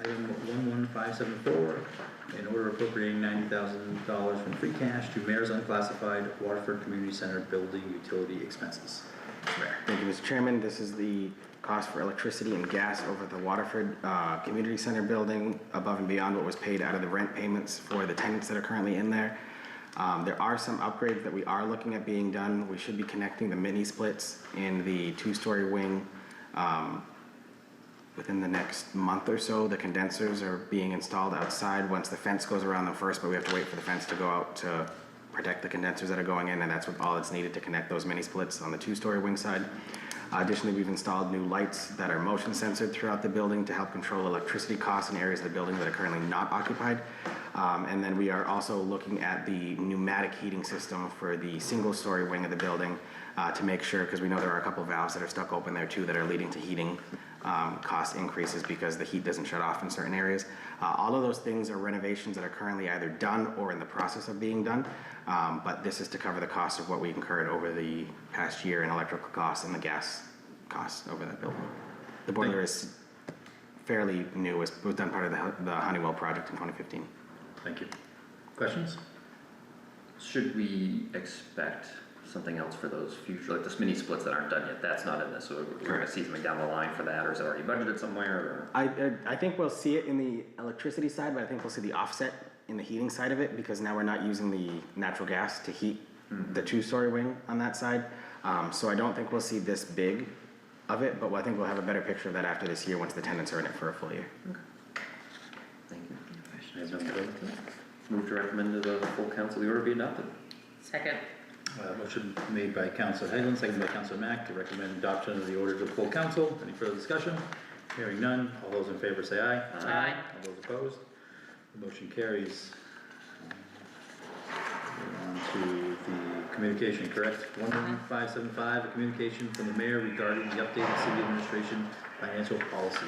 Item 11574, in order appropriating $90,000 from free cash to mayor's unclassified Waterford Community Center building utility expenses. Mr. Mayor. Thank you, Mr. Chairman. This is the cost for electricity and gas over the Waterford Community Center building, above and beyond what was paid out of the rent payments for the tenants that are currently in there. There are some upgrades that we are looking at being done. We should be connecting the mini splits in the two-story wing within the next month or so. The condensers are being installed outside once the fence goes around them first, but we have to wait for the fence to go out to protect the condensers that are going in, and that's all that's needed to connect those mini splits on the two-story wing side. Additionally, we've installed new lights that are motion censored throughout the building to help control electricity costs in areas of the building that are currently not occupied. And then we are also looking at the pneumatic heating system for the single-story wing of the building to make sure, because we know there are a couple valves that are stuck open there too that are leading to heating cost increases because the heat doesn't shut off in certain areas. All of those things are renovations that are currently either done or in the process of being done, but this is to cover the cost of what we incurred over the past year in electrical costs and the gas costs over that building. The boiler is fairly new, was done part of the Honeywell project in 2015. Thank you. Questions? Should we expect something else for those future, like the mini splits that aren't done yet? That's not in this, so we're gonna see something down the line for that, or is it already budgeted somewhere, or? I think we'll see it in the electricity side, but I think we'll see the offset in the heating side of it, because now we're not using the natural gas to heat the two-story wing on that side. So I don't think we'll see this big of it, but I think we'll have a better picture of that after this year once the tenants are in it for a full year. Thank you. I have nothing further. Move to recommend to the full council the order be adopted. Second. Motion made by Councilor Hegland, seconded by Councilor Mack to recommend adoption of the order to the full council. Any further discussion? Hearing none, all those in favor say aye. Aye. All those opposed? The motion carries. On to the communication, correct? 11575, a communication from the mayor regarding the updated city administration financial policies.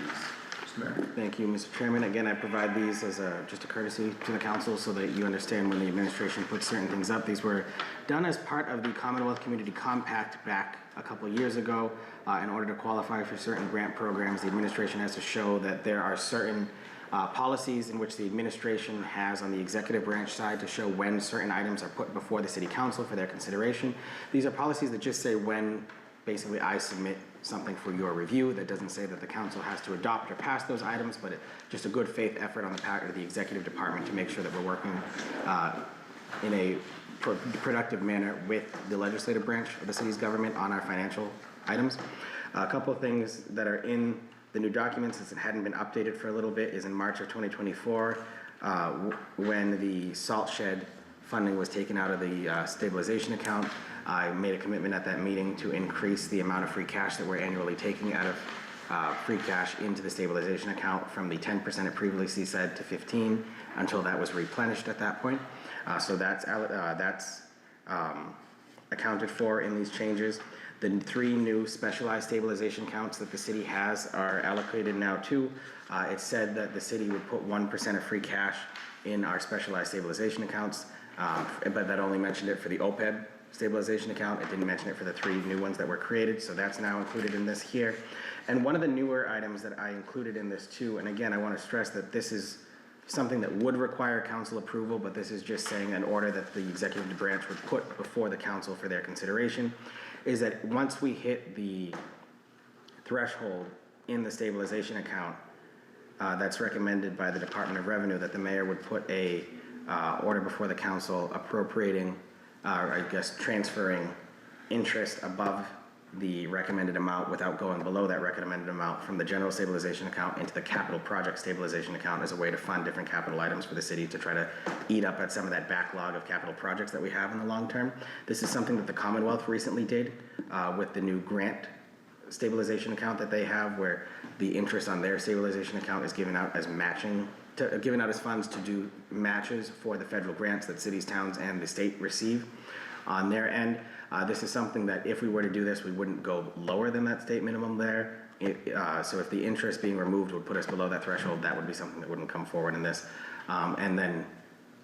Mr. Mayor. Thank you, Mr. Chairman. Again, I provide these as just a courtesy to the council so that you understand when the administration puts certain things up. These were done as part of the Commonwealth Community Compact back a couple of years ago. In order to qualify for certain grant programs, the administration has to show that there are certain policies in which the administration has on the executive branch side to show when certain items are put before the city council for their consideration. These are policies that just say when basically I submit something for your review. That doesn't say that the council has to adopt or pass those items, but just a good faith effort on the part of the executive department to make sure that we're working in a productive manner with the legislative branch of the city's government on our financial items. A couple of things that are in the new document, since it hadn't been updated for a little bit, is in March of 2024, when the salt shed funding was taken out of the stabilization account. I made a commitment at that meeting to increase the amount of free cash that we're annually taking out of free cash into the stabilization account from the 10% it previously said to 15 until that was replenished at that point. So that's accounted for in these changes. The 3 new specialized stabilization accounts that the city has are allocated now too. It said that the city would put 1% of free cash in our specialized stabilization accounts, but that only mentioned it for the OPEB stabilization account. It didn't mention it for the 3 new ones that were created, so that's now included in this here. And one of the newer items that I included in this too, and again, I want to stress that this is something that would require council approval, but this is just saying an order that the executive branch would put before the council for their consideration, is that once we hit the threshold in the stabilization account that's recommended by the Department of Revenue, that the mayor would put a order before the council appropriating, I guess transferring interest above the recommended amount without going below that recommended amount from the general stabilization account into the capital project stabilization account as a way to fund different capital items for the city to try to eat up at some of that backlog of capital projects that we have in the long term. This is something that the Commonwealth recently did with the new grant stabilization account that they have, where the interest on their stabilization account is given out as matching, given out as funds to do matches for the federal grants that cities, towns, and the state receive on their end. This is something that if we were to do this, we wouldn't go lower than that state minimum there. So if the interest being removed would put us below that threshold, that would be something that wouldn't come forward in this. And then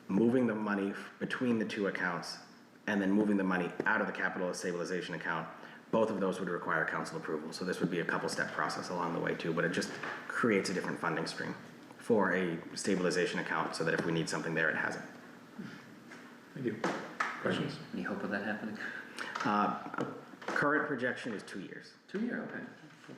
moving the money between the 2 accounts and then moving the money out of the capital stabilization account, both of those would require council approval. So this would be a couple-step process along the way too, but it just creates a different funding stream for a stabilization account so that if we need something there, it has it. Thank you. Questions? Any hope of that happening? Current projection is 2 years. 2 year, okay. Cool.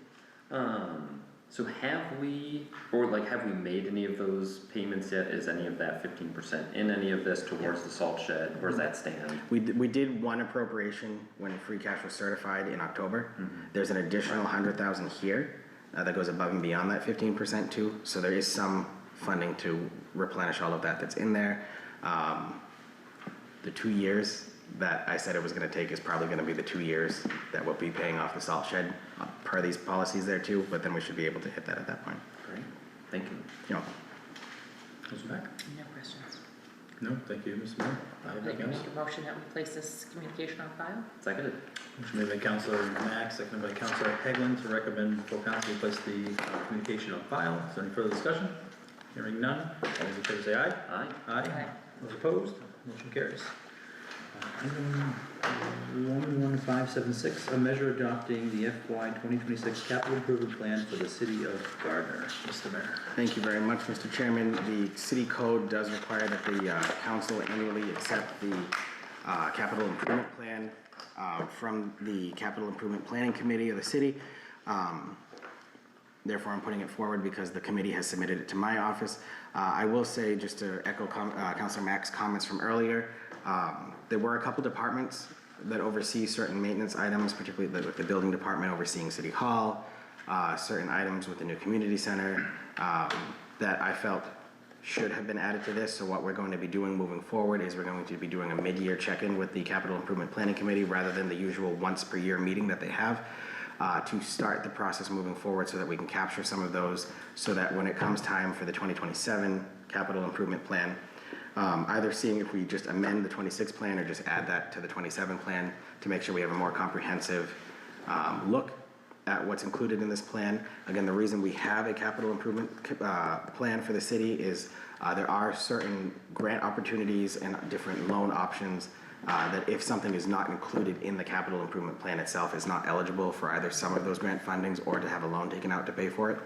So have we made any of those payments yet? Is any of that 15% in any of this towards the salt shed? Where does that stand? We did one appropriation when free cash was certified in October. There's an additional 100,000 here that goes above and beyond that 15% too. So there is some funding to replenish all of that that's in there. The 2 years that I said it was going to take is probably going to be the 2 years that we'll be paying off the salt shed per these policies there too, but then we should be able to hit that at that point. Great, thank you. You know, Councilor Mack? No questions. No, thank you, Mr. Mayor. I have I'd like to nothing else. make a motion that we place this communication on file. Seconded. Motion made by Councilor Mack, seconded by Councilor Haglund to recommend full council to place the communication on file. Is there any further discussion? Hearing none. All those in favor say aye. Aye. Aye. Aye. Those opposed? Motion carries. Item 11576, a measure adopting the FY 2026 capital improvement plan for the city of Gardner. Mr. Mayor. thank you very much, Mr. Chairman. The city code does require that the council annually accept the capital improvement plan from the capital improvement planning committee of the city. Therefore, I'm putting it forward because the committee has submitted it to my office. I will say, just to echo Councilor Mack's comments from earlier, there were a couple departments that oversee certain maintenance items, particularly the building department overseeing City Hall, certain items with the new community center that I felt should have been added to this. So what we're going to be doing moving forward is we're going to be doing a mid-year check-in with the Capital Improvement Planning Committee rather than the usual once per year meeting that they have to start the process moving forward so that we can capture some of those so that when it comes time for the 2027 Capital Improvement Plan, either seeing if we just amend the 26 plan or just add that to the 27 plan to make sure we have a more comprehensive look at what's included in this plan. Again, the reason we have a capital improvement plan for the city is there are certain grant opportunities and different loan options that if something is not included in the capital improvement plan itself is not eligible for either some of those grant fundings or to have a loan taken out to pay for it.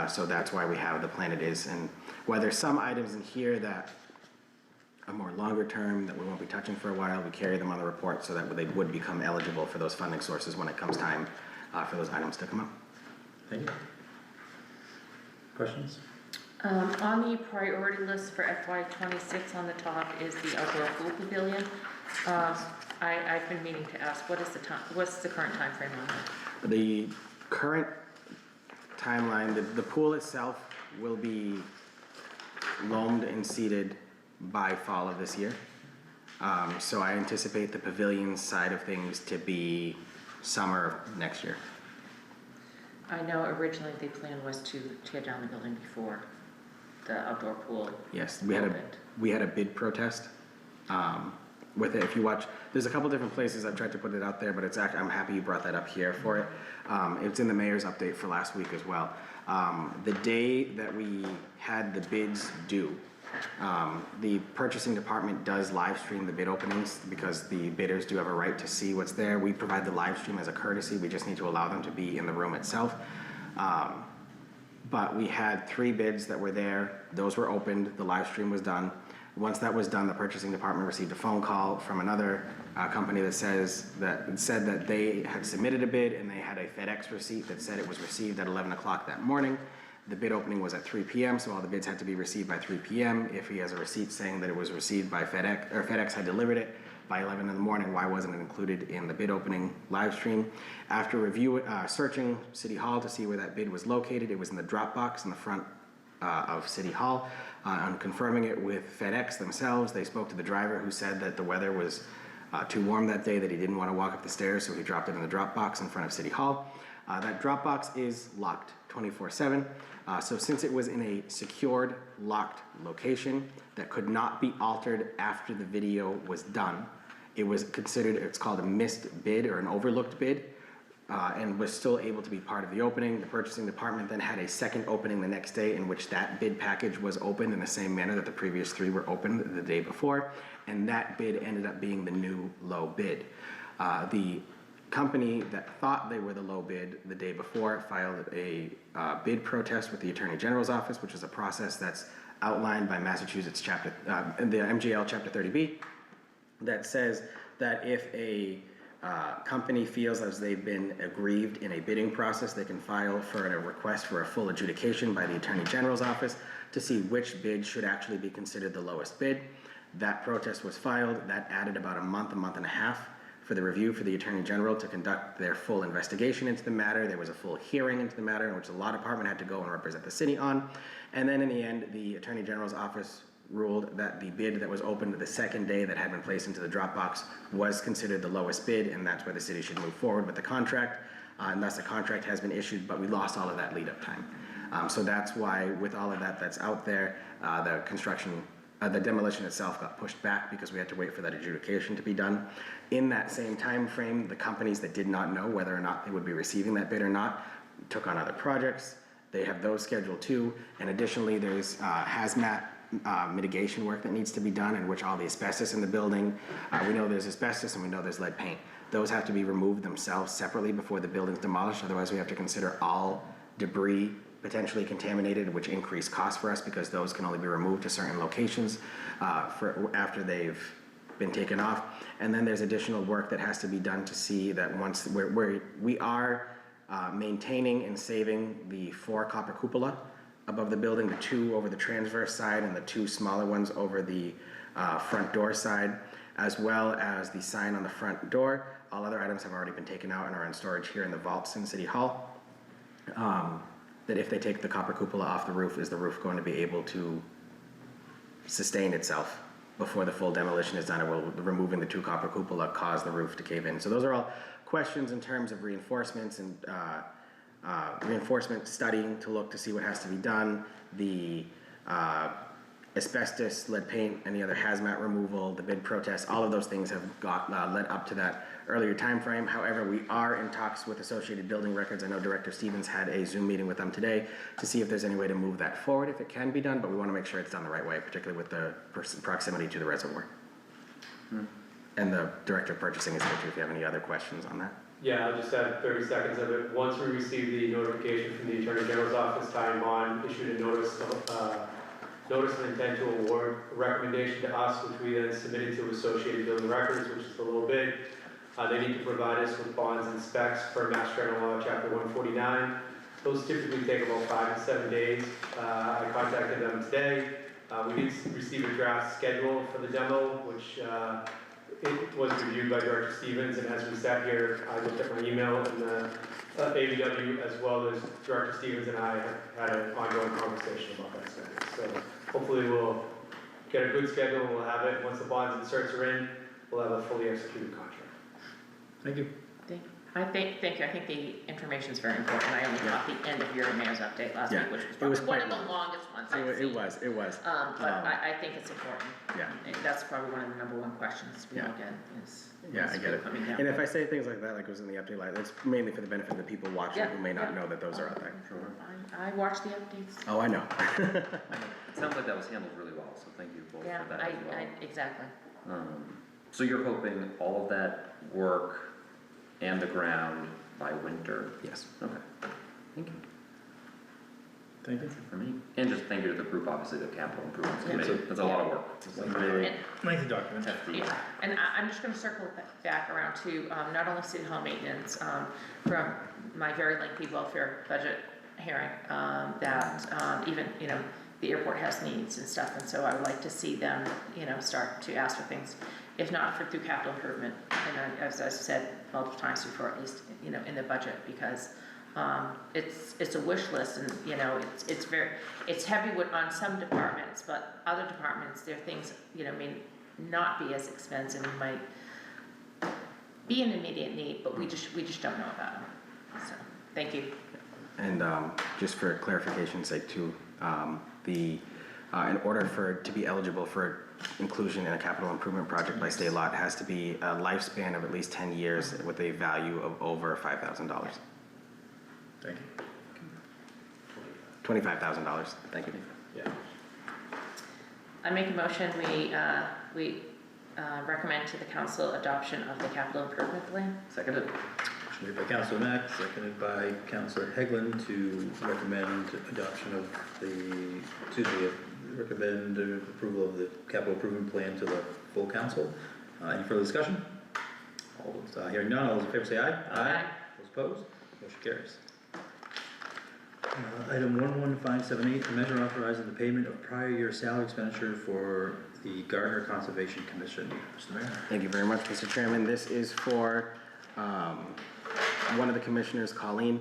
So that's why we have the plan it is. And whether some items in here that are more longer term that we won't be touching for a while, we carry them on the report so that they would become eligible for those funding sources when it comes time for those items to come up. Thank you. Questions? On the priority list for FY 26 on the top is the outdoor pool pavilion. I've been meaning to ask, what's the current time frame on that? The current timeline, the pool itself will be loamed and seeded by fall of this year. So I anticipate the pavilion side of things to be summer of next year. I know originally the plan was to tear down the building before the outdoor pool Yes, opened. we had a bid protest with it. If you watch, there's a couple different places I've tried to put it out there, but it's I'm happy you brought that up here for it. It's in the mayor's update for last week as well. The day that we had the bids due, the purchasing department does live stream the bid openings because the bidders do have a right to see what's there. We provide the live stream as a courtesy. We just need to allow them to be in the room itself. But we had 3 bids that were there. Those were opened. The live stream was done. Once that was done, the purchasing department received a phone call from another company that said that they had submitted a bid and they had a FedEx receipt that said it was received at 11 o'clock that morning. The bid opening was at 3 p.m., so all the bids had to be received by 3 p.m. If he has a receipt saying that it was received by FedEx, or FedEx had delivered it by 11 in the morning, why wasn't it included in the bid opening live stream? After searching City Hall to see where that bid was located, it was in the drop box in the front of City Hall. On confirming it with FedEx themselves, they spoke to the driver who said that the weather was too warm that day, that he didn't want to walk up the stairs, so he dropped it in the drop box in front of City Hall. That drop box is locked 24/7. So since it was in a secured, locked location that could not be altered after the video was done, it was considered, it's called a missed bid or an overlooked bid, and was still able to be part of the opening. The purchasing department then had a second opening the next day in which that bid package was opened in the same manner that the previous 3 were opened the day before, and that bid ended up being the new low bid. The company that thought they were the low bid the day before filed a bid protest with the Attorney General's office, which is a process that's outlined by Massachusetts the MGL Chapter 30B, that says that if a company feels as they've been aggrieved in a bidding process, they can file for a request for a full adjudication by the Attorney General's office to see which bid should actually be considered the lowest bid. That protest was filed. That added about a month and a half for the review for the Attorney General to conduct their full investigation into the matter. There was a full hearing into the matter in which the law department had to go and represent the city on. And then in the end, the Attorney General's office ruled that the bid that was opened the second day that had been placed into the Dropbox was considered the lowest bid, and that's where the city should move forward with the contract. And thus the contract has been issued, but we lost all of that lead up time. So that's why with all of that that's out there, the demolition itself got pushed back because we had to wait for that adjudication to be done. In that same time frame, the companies that did not know whether or not they would be receiving that bid or not took on other projects. They have those scheduled too, and additionally there's hazmat mitigation work that needs to be done, in which all the asbestos in the building, we know there's asbestos and we know there's lead paint. Those have to be removed themselves separately before the building's demolished, otherwise we have to consider all debris potentially contaminated, which increase costs for us because those can only be removed to certain locations after they've been taken off. And then there's additional work that has to be done to see that once we are maintaining and saving the 4 copper cupola above the building, the 2 over the transverse side and the 2 smaller ones over the front door side, as well as the sign on the front door. All other items have already been taken out and are in storage here in the vaults in City Hall. That if they take the copper cupola off the roof, is the roof going to be able to sustain itself before the full demolition is done, or will removing the 2 copper cupola cause the roof to cave in? So those are all questions in terms of reinforcements and reinforcement studying to look to see what has to be done. The asbestos, lead paint, any other hazmat removal, the bid protest, all of those things have led up to that earlier time frame. However, we are in talks with Associated Building Records. I know Director Stevens had a Zoom meeting with them today to see if there's any way to move that forward if it can be done, but we want to make sure it's done the right way, particularly with the proximity to the reservoir. And the Director of Purchasing is here too if you have any other questions on that. Yeah, I'll just add 30 seconds of it. Once we received the notification from the Attorney General's office, Ty and Bond issued a notice of intent to award a recommendation to us, which we then submitted to Associated Building Records, which is a little bit. They need to provide us with bonds and specs per Mass General Law, Chapter 149. Those typically take about 5 to 7 days. I contacted them today. We did receive a draft schedule for the demo, which it was reviewed by Director Stevens, and as we sat here, I looked at my email, and the ABW, as well as Director Stevens and I, have had an ongoing conversation about that schedule. So hopefully we'll get a good schedule, and we'll have it. Once the bonds and certs are in, we'll have a fully executed contract. Thank you. Thank you. Thank you, I think the information's very important, I only caught the end of your mayor's update last Yeah, week, which it was was probably one quite of the longest ones It I've wa- seen. it was. But I think it's important. Yeah. And that's probably one of the number one questions we all Yeah. get is. Yeah, I is get it. coming down. And if I say things like that, like it was in the update, like, it's mainly for the benefit of the people watching Yeah, who may not yeah. know that those are out there. I watch the updates. Oh, I know. It sounds like that was handled really well, so thank you both Yeah, for that as well. exactly. So you're hoping all of that work and the ground by winter? Yes. Okay, thank you. Thank you. That's it for me. And just thank you to the group, obviously, the capital improvements Yeah. committee, that's a lot of work. And- Lengthy document. Hefty. Yeah, and I'm just gonna circle back around to, not only city hall maintenance, from my very lengthy welfare budget hearing, that, even, the airport has needs and stuff, and so I would like to see them, start to ask for things, if not through capital improvement, and as I said multiple times before, at least, in the budget, because, it's a wish list, and, it's heavy on some departments, but other departments, there are things, may not be as expensive, and might be an immediate need, but we just don't know about them, so, thank you. And just for clarification's sake too, in order to be eligible for inclusion in a capital improvement project by state law, it has to be a lifespan of at least 10 years with a value of over $5,000. Thank you. $25,000, thank you. Yeah. I make a motion, we recommend to the council adoption of the capital improvement plan. Seconded. Motion made by Councilor Mack, seconded by Councilor Hegland to recommend adoption of recommend approval of the capital improvement plan to the full council. Any further discussion? All those, hearing none, all those in favor say aye. Aye. Those opposed, motion carries. Item 11578, a measure authorizing the payment of prior year salary expenditure for the Gardner Conservation Commission. Mr. Mayor. Thank you very much, Mr. Chairman. This is for one of the commissioners, Colleen,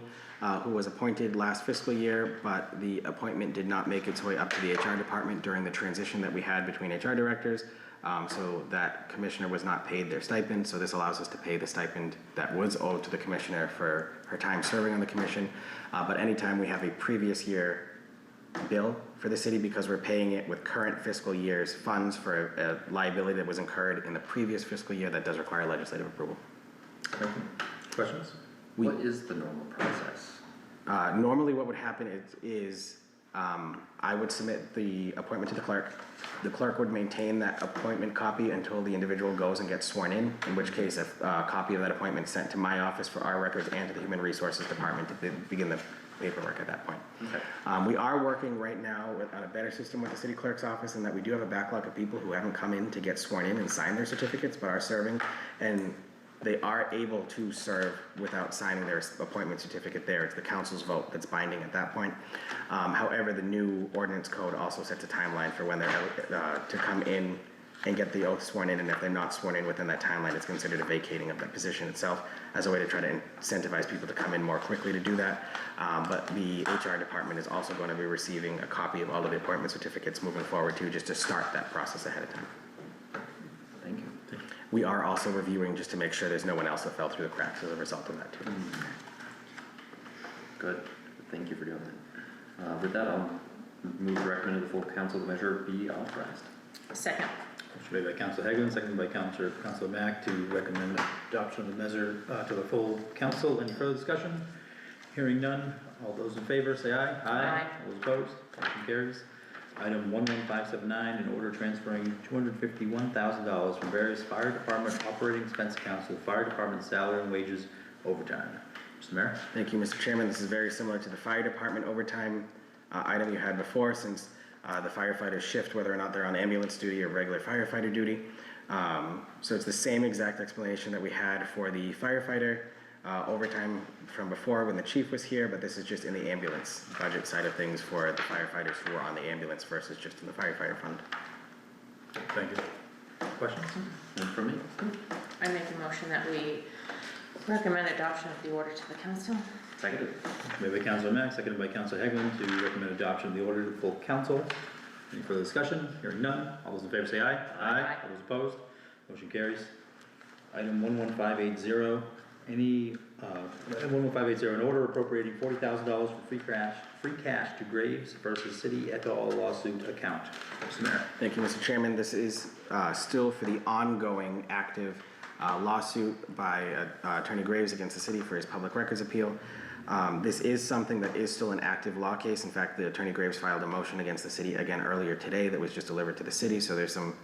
who was appointed last fiscal year, but the appointment did not make its way up to the HR department during the transition that we had between HR directors. So that commissioner was not paid their stipend, so this allows us to pay the stipend that was owed to the commissioner for her time serving on the commission. But anytime we have a previous year bill for the city, because we're paying it with current fiscal year's funds for a liability that was incurred in the previous fiscal year, that does require legislative approval. Thank you. Questions? What is the normal process? Normally what would happen is I would submit the appointment to the clerk. The clerk would maintain that appointment copy until the individual goes and gets sworn in which case a copy of that appointment is sent to my office for our records and to the Human Resources Department to begin the paperwork at that point. Okay. We are working right now on a better system with the city clerk's office in that we do have a backlog of people who haven't come in to get sworn in and sign their certificates but are serving, and they are able to serve without signing their appointment certificate there. It's the council's vote that's binding at that point. However, the new ordinance code also sets a timeline for when they're to come in and get the oath sworn in, and if they're not sworn in within that timeline, it's considered a vacating of that position itself as a way to try to incentivize people to come in more quickly to do that. But the HR department is also going to be receiving a copy of all of the appointment certificates moving forward too, just to start that process ahead of time. Thank you. We are also reviewing just to make sure there's no one else that fell through the cracks as a result of that too. Good, thank you for doing that. With that, I'll move to recommend the full council the measure be authorized. Second. Motion made by Councilor Hegland, seconded by Councilor Mack to recommend adoption of the measure to the full council. Any further discussion? Hearing none, all those in favor say aye. Aye. All those opposed, motion carries. Item 11579, an order transferring $251,000 from various fire department operating expense accounts to the fire department salary and wages overtime. Mr. Mayor. Thank you, Mr. Chairman. This is very similar to the fire department overtime item you had before, since the firefighters shift whether or not they're on ambulance duty or regular firefighter duty. So it's the same exact explanation that we had for the firefighter overtime from before when the chief was here, but this is just in the ambulance budget side of things for the firefighters who are on the ambulance versus just in the firefighter fund. Thank you. Questions? And from me? I make a motion that we recommend adoption of the order to the council. Seconded. Made by Councilor Mack, seconded by Councilor Hegland to recommend adoption of the order to the full council. Any further discussion? Hearing none, all those in favor say aye. Aye. All those opposed, motion carries. Item 11580, Any, 11580, an order appropriating $40,000 for free cash to Graves versus City et al. Lawsuit account. Mr. Mayor. Thank you, Mr. Chairman. This is still for the ongoing active lawsuit by Attorney Graves against the city for his public records appeal. This is something that is still an active law case. In fact, the Attorney Graves filed a motion against the city again earlier today that was just delivered to the city, so there's some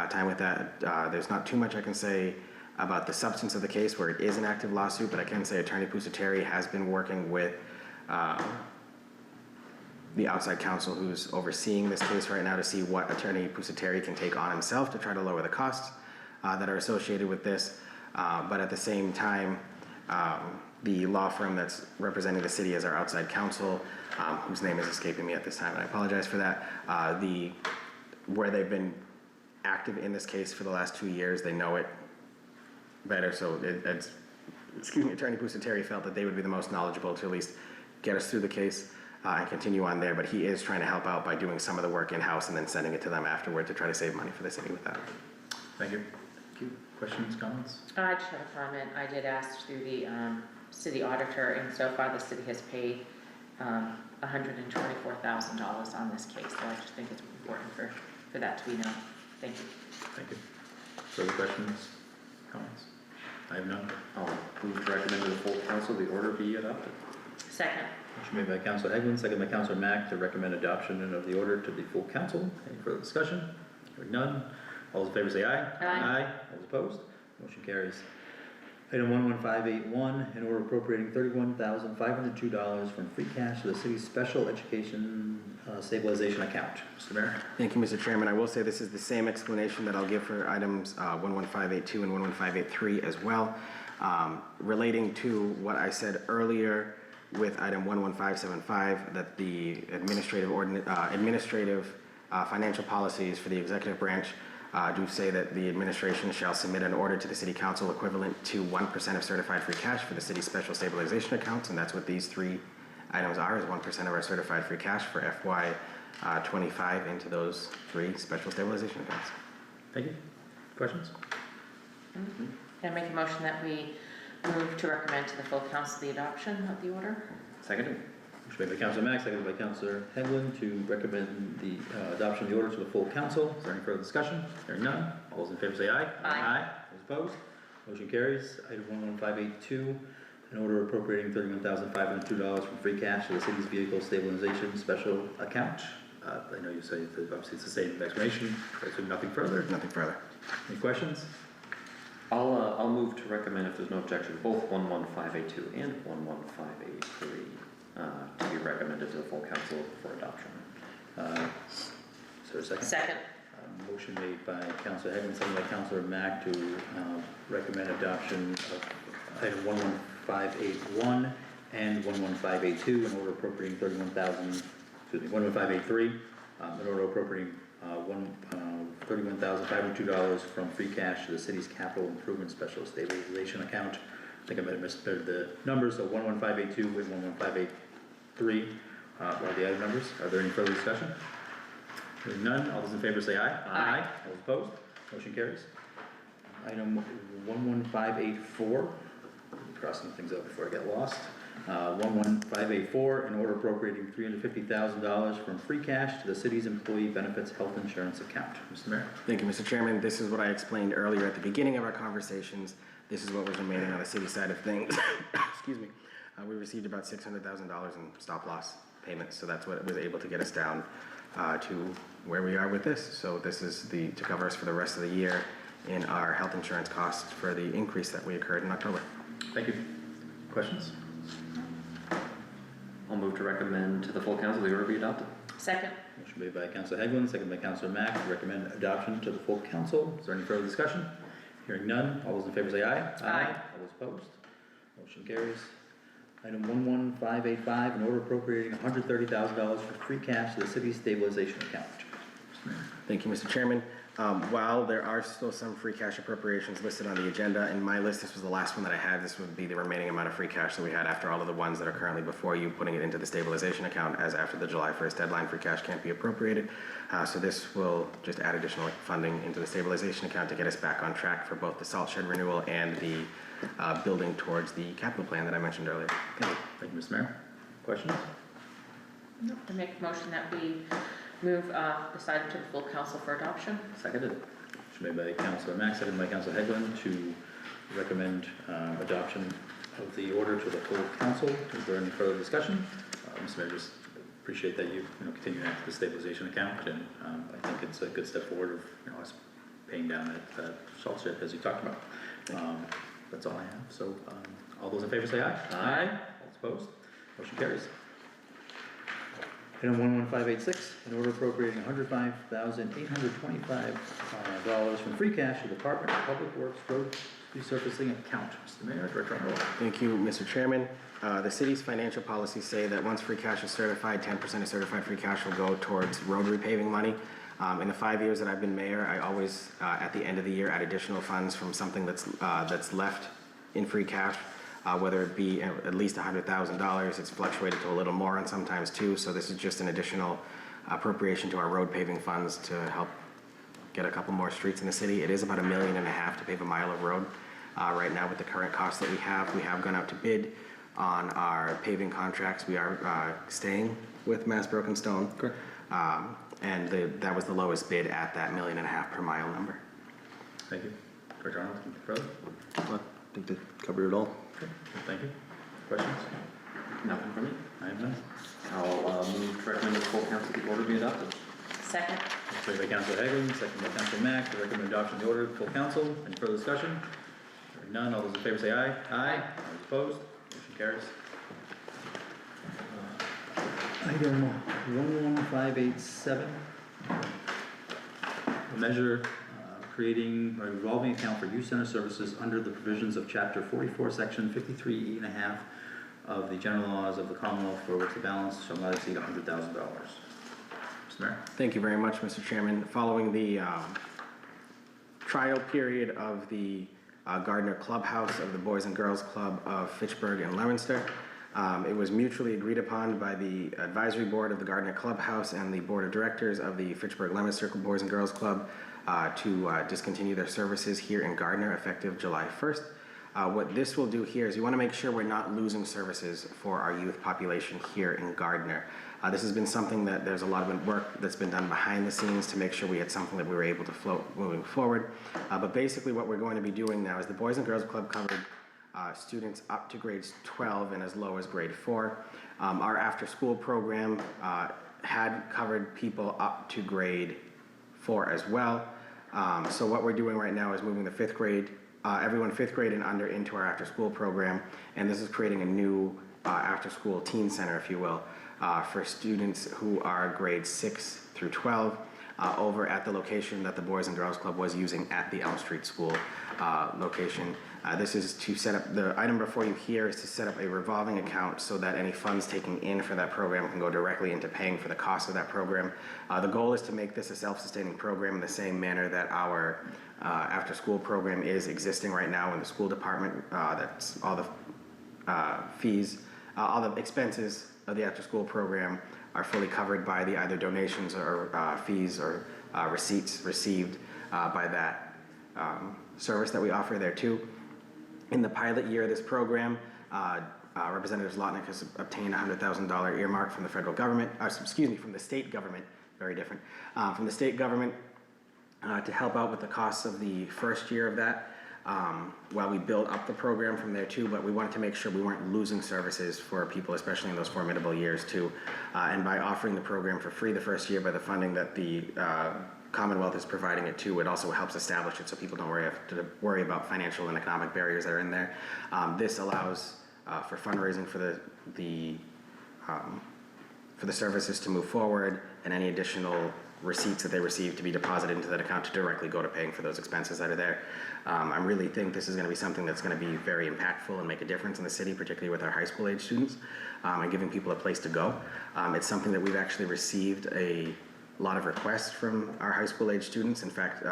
time with that. There's not too much I can say about the substance of the case where it is an active lawsuit, but I can say Attorney Pusateri has been working with the outside counsel who's overseeing this case right now to see what Attorney Pusateri can take on himself to try to lower the costs that are associated with this. But at the same time, the law firm that's representing the city as our outside counsel, whose name is escaping me at this time, and I apologize for that, where they've been active in this case for the last 2 years, they know it better, so Attorney Pusateri felt that they would be the most knowledgeable to at least get us through the case and continue on there, but he is trying to help out by doing some of the work in-house and then sending it to them afterward to try to save money for the city with that. Thank you. Questions, comments? I just have a comment. I did ask through the city auditor, and so far the city has paid $124,000 on this case, so I just think it's important for that to be known. Thank you. Thank you. Further questions, comments? I have none. I'll move to recommend to the full council the order be adopted. Second. Motion made by Councilor Hegland, second by Councilor Mack to recommend adoption of the order to the full council. Any further discussion? Hearing none. All those in favor say aye. Aye. All those opposed? Motion carries. Item 11581, an order appropriating $31,502 from free cash to the city's special education stabilization account. Mr. Mayor. Thank you, Mr. Chairman. I will say this is the same explanation that I'll give for items 11582 and 11583 as well. Relating to what I said earlier with item 11575, that the administrative financial policies for the executive branch do say that the administration shall submit an order to the city council equivalent to 1% of certified free cash for the city's special stabilization accounts, and that's what these three items are, is 1% of our certified free cash for FY 25 into those three special stabilization accounts. Thank you. Questions? Can I make a motion that we move to recommend to the full council the adoption of the order? Seconded. Motion made by Councilor Mack, seconded by Councilor Hegland to recommend the adoption of the order to the full council. Is there any further discussion? Hearing none. All those in favor say aye. Aye. Those opposed? Motion carries. Item 11582, an order appropriating $31,502 from free cash to the city's vehicle stabilization special account. I know you say that obviously it's the same explanation. I assume nothing further. Nothing further. Any questions? I'll move to recommend, if there's no objection, both 11582 and 11583 to be recommended to the full council for adoption. Is there a second? Second. Motion made by Councilor Hegland, seconded by Councilor Mack to recommend adoption of item 11581 and 11582, in order appropriating 11583, in order appropriating $31,502 from free cash to the city's capital improvement special stabilization account. I think I might have misspelled the numbers, so 11582 and 11583 are the item numbers. Are there any further discussion? Hearing none, all those in favor say aye. Aye. All opposed? Motion carries. Item 11584, crossing things out before I get lost. 11584, an order appropriating $350,000 from free cash to the city's employee benefits health insurance account. Mr. Mayor. Thank you, Mr. Chairman. This is what I explained earlier at the beginning of our conversations. This is what was remaining on the city side of things. Excuse me. We received about $600,000 in stop loss payments, so that's what was able to get us down to where we are with this. So this is to cover us for the rest of the year in our health insurance costs for the increase that we occurred in October. Thank you. Questions? I'll move to recommend to the full council the order be adopted. Second. Motion made by Councilor Hegland, seconded by Councilor Mack to recommend adoption to the full council. Is there any further discussion? Hearing none, all those in favor say aye. Aye. All those opposed? Motion carries. Item 11585, an order appropriating $130,000 for free cash to the city's stabilization account. Thank you, Mr. Chairman. While there are still some free cash appropriations listed on the agenda, in my list, this was the last one that I had, this would be the remaining amount of free cash that we had after all of the ones that are currently before you, putting it into the stabilization account, as after the July 1st deadline, free cash can't be appropriated. So this will just add additional funding into the stabilization account to get us back on track for both the salt shed renewal and the building towards the capital plan that I mentioned earlier. Thank you. Thank you, Mr. Mayor. Questions? No, I make a motion that we move this item to the full council for adoption. Seconded. Motion made by Councilor Mack, seconded by Councilor Heglund to recommend adoption of the order to the full council. Is there any further discussion? Mr. Mayor, just appreciate that you continue to act the stabilization account, and I think it's a good step forward of us paying down that salt shed as you talked about. That's all I have. So all those in favor say aye. Aye. All opposed? Motion carries. Item 11586, an order appropriating $105,825 from free cash to the Department of Public Works Road Resurfacing account. Mr. Mayor, Director Enroll. Thank you, Mr. Chairman. The city's financial policies say that once free cash is certified, 10% of certified free cash will go towards road repaving money. In the 5 years that I've been mayor, I always, at the end of the year, add additional funds from something that's left in free cash, whether it be at least $100,000. It's fluctuated to a little more and sometimes two, so this is just an additional appropriation to our road paving funds to help get a couple more streets in the city. It is about $1.5 million to pave a mile of road. Right now, with the current costs that we have gone out to bid on our paving contracts. We are staying with Mass Broken Stone. Correct. And that was the lowest bid at that $1.5 million per mile number. Thank you. Director Arnold, further? I think they covered it all. Okay. Thank you. Questions? Nothing from me. I have none. I'll move to recommend the full council the order be adopted. Second. Motion by Councilor Hagelin, second by Councilor Mack, to recommend adoption of the order to full council. Any further discussion? Hearing none, all those in favor say aye. Aye. All opposed? Motion carries. Item 11587. A measure creating a revolving account for youth center services under the provisions of Chapter 44, Section 53E.5 of the general laws of the Commonwealth, for which the balance shall not exceed $100,000. Mr. Mayor. Thank you very much, Mr. Chairman. Following the trial period of the Gardner Clubhouse of the Boys and Girls Club of Fitchburg and Leominster, it was mutually agreed upon by the advisory board of the Gardner Clubhouse and the board of directors of the Fitchburg-Leominster Boys and Girls Club to discontinue their services here in Gardner effective July 1st. What this will do here is you want to make sure we're not losing services for our youth population here in Gardner. This has been something that there's a lot of work that's been done behind the scenes to make sure we had something that we were able to float moving forward. But basically what we're going to be doing now is the Boys and Girls Club covered students up to grades 12 and as low as grade 4. Our after-school program had covered people up to grade 4 as well. So what we're doing right now is moving the 5th grade, everyone 5th grade and under into our after-school program, and this is creating a new after-school teen center, if you will, for students who are grades 6 through 12 over at the location that the Boys and Girls Club was using at the Elm Street School location. This is to set up, the item before you here is to set up a revolving account so that any funds taken in for that program can go directly into paying for the cost of that program. The goal is to make this a self-sustaining program in the same manner that our after-school program is existing right now in the school department. That's all the fees, all the expenses of the after-school program are fully covered by the either donations or fees or receipts received by that service that we offer there too. In the pilot year of this program, Representative Zlotnick has obtained a $100,000 earmark from the federal government, from the state government, very different, from the state government to help out with the costs of the first year of that while we build up the program from there too, but we wanted to make sure we weren't losing services for people, especially in those formidable years too. And by offering the program for free the first year by the funding that the Commonwealth is providing it to, it also helps establish it so people don't have to worry about financial and economic barriers that are in there. This allows for fundraising for the services to move forward, and any additional receipts that they receive to be deposited into that account to directly go to paying for those expenses that are there. I really think this is going to be something that's going to be very impactful and make a difference in the city, particularly with our high school age students, and giving people a place to go. It's something that we've actually received a a lot of requests from our high school age students. In fact,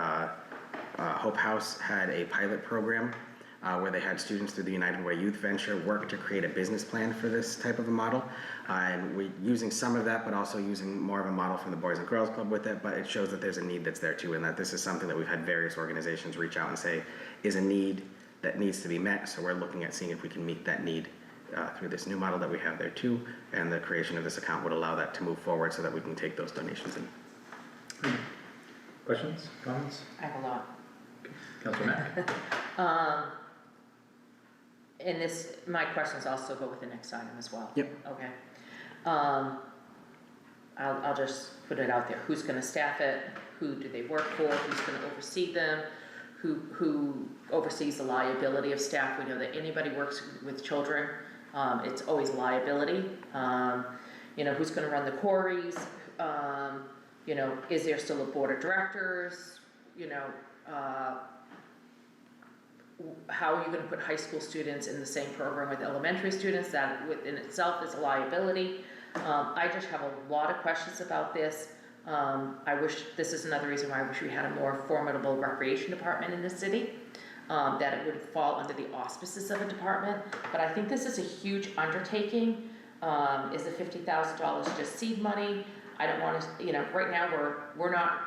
Hope House had a pilot program where they had students through the United Way Youth Venture work to create a business plan for this type of a model. And we're using some of that, but also using more of a model from the Boys and Girls Club with it, but it shows that there's a need that's there too, and that this is something that we've had various organizations reach out and say is a need that needs to be met, so we're looking at seeing if we can meet that need through this new model that we have there too, and the creation of this account would allow that to move forward so that we can take those donations in. Questions, comments? I have a lot. Councilor Mack? And this, my questions also go with the next item as well. Yep. Okay. I'll just put it out there. Who's gonna staff it? Who do they work for? Who's gonna oversee them? Who oversees the liability of staff? We know that anybody works with children, it's always liability. You know, who's gonna run the quarries? You know, is there still a board of directors? You know, how are you gonna put high school students in the same program with elementary students? That within itself is a liability. I just have a lot of questions about this. I wish, this is another reason why I wish we had a more formidable recreation department in the city, that it would fall under the auspices of a department, but I think this is a huge undertaking. Is the $50,000 just seed money? I don't wanna, you know, right now we're not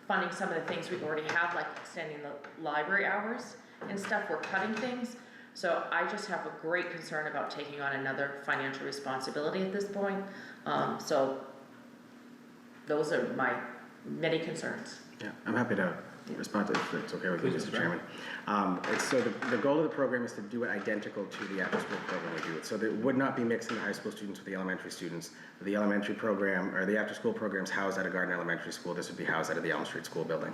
funding some of the things we already have, like extending the library hours and stuff, we're cutting things. So I just have a great concern about taking on another financial responsibility at this point. So those are my many concerns. Yeah, I'm happy to respond to it if it's okay with you, Please, Mr. Mr. Chairman. So the goal of the program is to do it identical to the after-school program we do. So that would not be mixing the high school students with the elementary students. The elementary program, or the after-school program is housed at a Gardner Elementary School. This would be housed out of the Elm Street School building,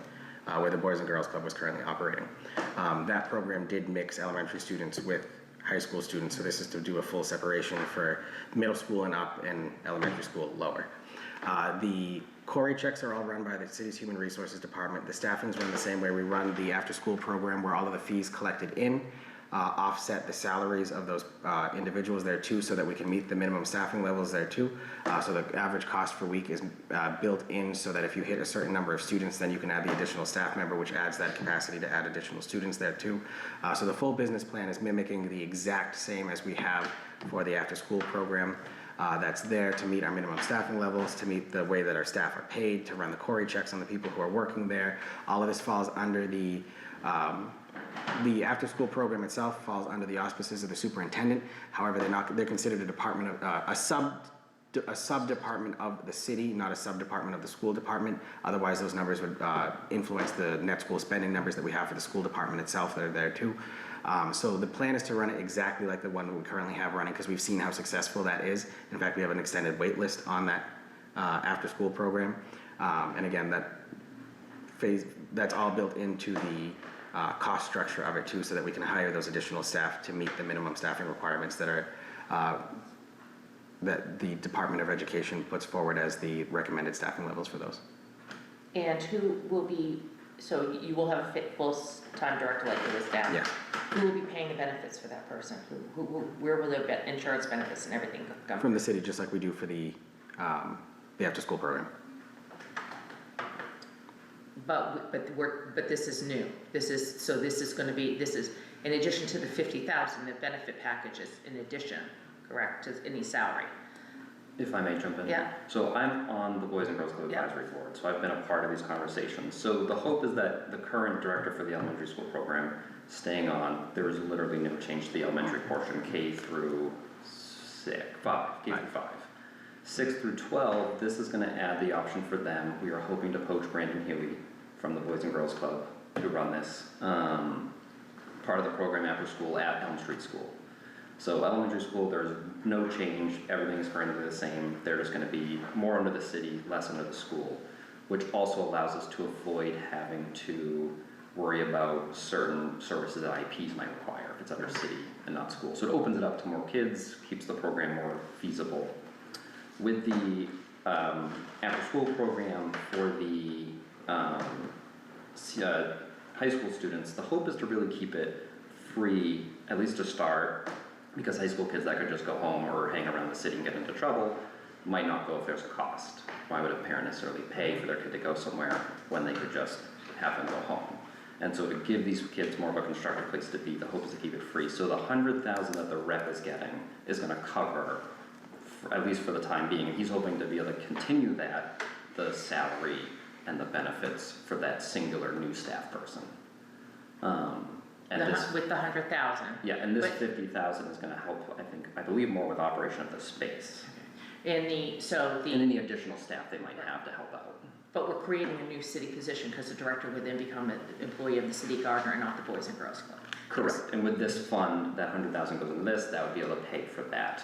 where the Boys and Girls Club was currently operating. That program did mix elementary students with high school students, so this is to do a full separation for middle school and up and elementary school lower. The Corey checks are all run by the city's Human Resources Department. The staffing's run the same way. We run the after-school program where all of the fees collected in offset the salaries of those individuals there too, so that we can meet the minimum staffing levels there too. So the average cost per week is built in so that if you hit a certain number of students, then you can add the additional staff member, which adds that capacity to add additional students there too. So the full business plan is mimicking the exact same as we have for the after-school program. That's there to meet our minimum staffing levels, to meet the way that our staff are paid, to run the Corey checks on the people who are working there. All of this falls under the after-school program itself falls under the auspices of the superintendent. However, they're considered a department of, a sub-department of the city, not a sub-department of the school department. Otherwise, those numbers would influence the net school spending numbers that we have for the school department itself that are there too. So the plan is to run it exactly like the one that we currently have running, because we've seen how successful that is. In fact, we have an extended wait list on that after-school program. And again, that's all built into the cost structure of it too, so that we can hire those additional staff to meet the minimum staffing requirements that are that the Department of Education puts forward as the recommended staffing levels for those. And who will be, so you will have a full-time director like it is now? Yeah. Who will be paying the benefits for that person? Where will their insurance benefits and everything come From the city, just like we do for the after-school program. But this is new. This is gonna be, this is, in addition to the 50,000, the benefit package is in addition, correct, to any salary? If I may jump in. Yeah. So I'm on the Boys and Girls Club Yeah. Advisory Board, so I've been a part of these conversations. So the hope is that the current director for the elementary school program staying on, there is literally no change to the elementary portion, K through 5. 6 through 12, this is gonna add the option for them. We are hoping to poach Brandon Huey from the Boys and Girls Club to run this. Part of the program after school at Elm Street School. So elementary school, there's no change, everything is currently the same. They're just gonna be more under the city, less under the school, which also allows us to avoid having to worry about certain services that IEPs might require if it's under city and not school. So it opens it up to more kids, keeps the program more feasible. With the after-school program for the high school students, the hope is to really keep it free, at least to start, because high school kids that could just go home or hang around the city and get into trouble, might not go if there's a cost. Why would a parent necessarily pay for their kid to go somewhere when they could just have them go home? And so to give these kids more of a constructive place to be, the hope is to keep it free. So the 100,000 that the rep is getting is gonna cover, at least for the time being, and he's hoping to be able to continue that, the salary and the benefits for that singular new staff person. And this, With the 100,000. yeah, and this But- 50,000 is gonna help, I believe more with operation of the space. And And any additional staff they might have to help out. but we're creating a new city position, because the director would then become an employee of the city of Gardner and not the Boys and Girls Club. Correct, and with this fund, that 100,000 goes into this, that would be able to pay for that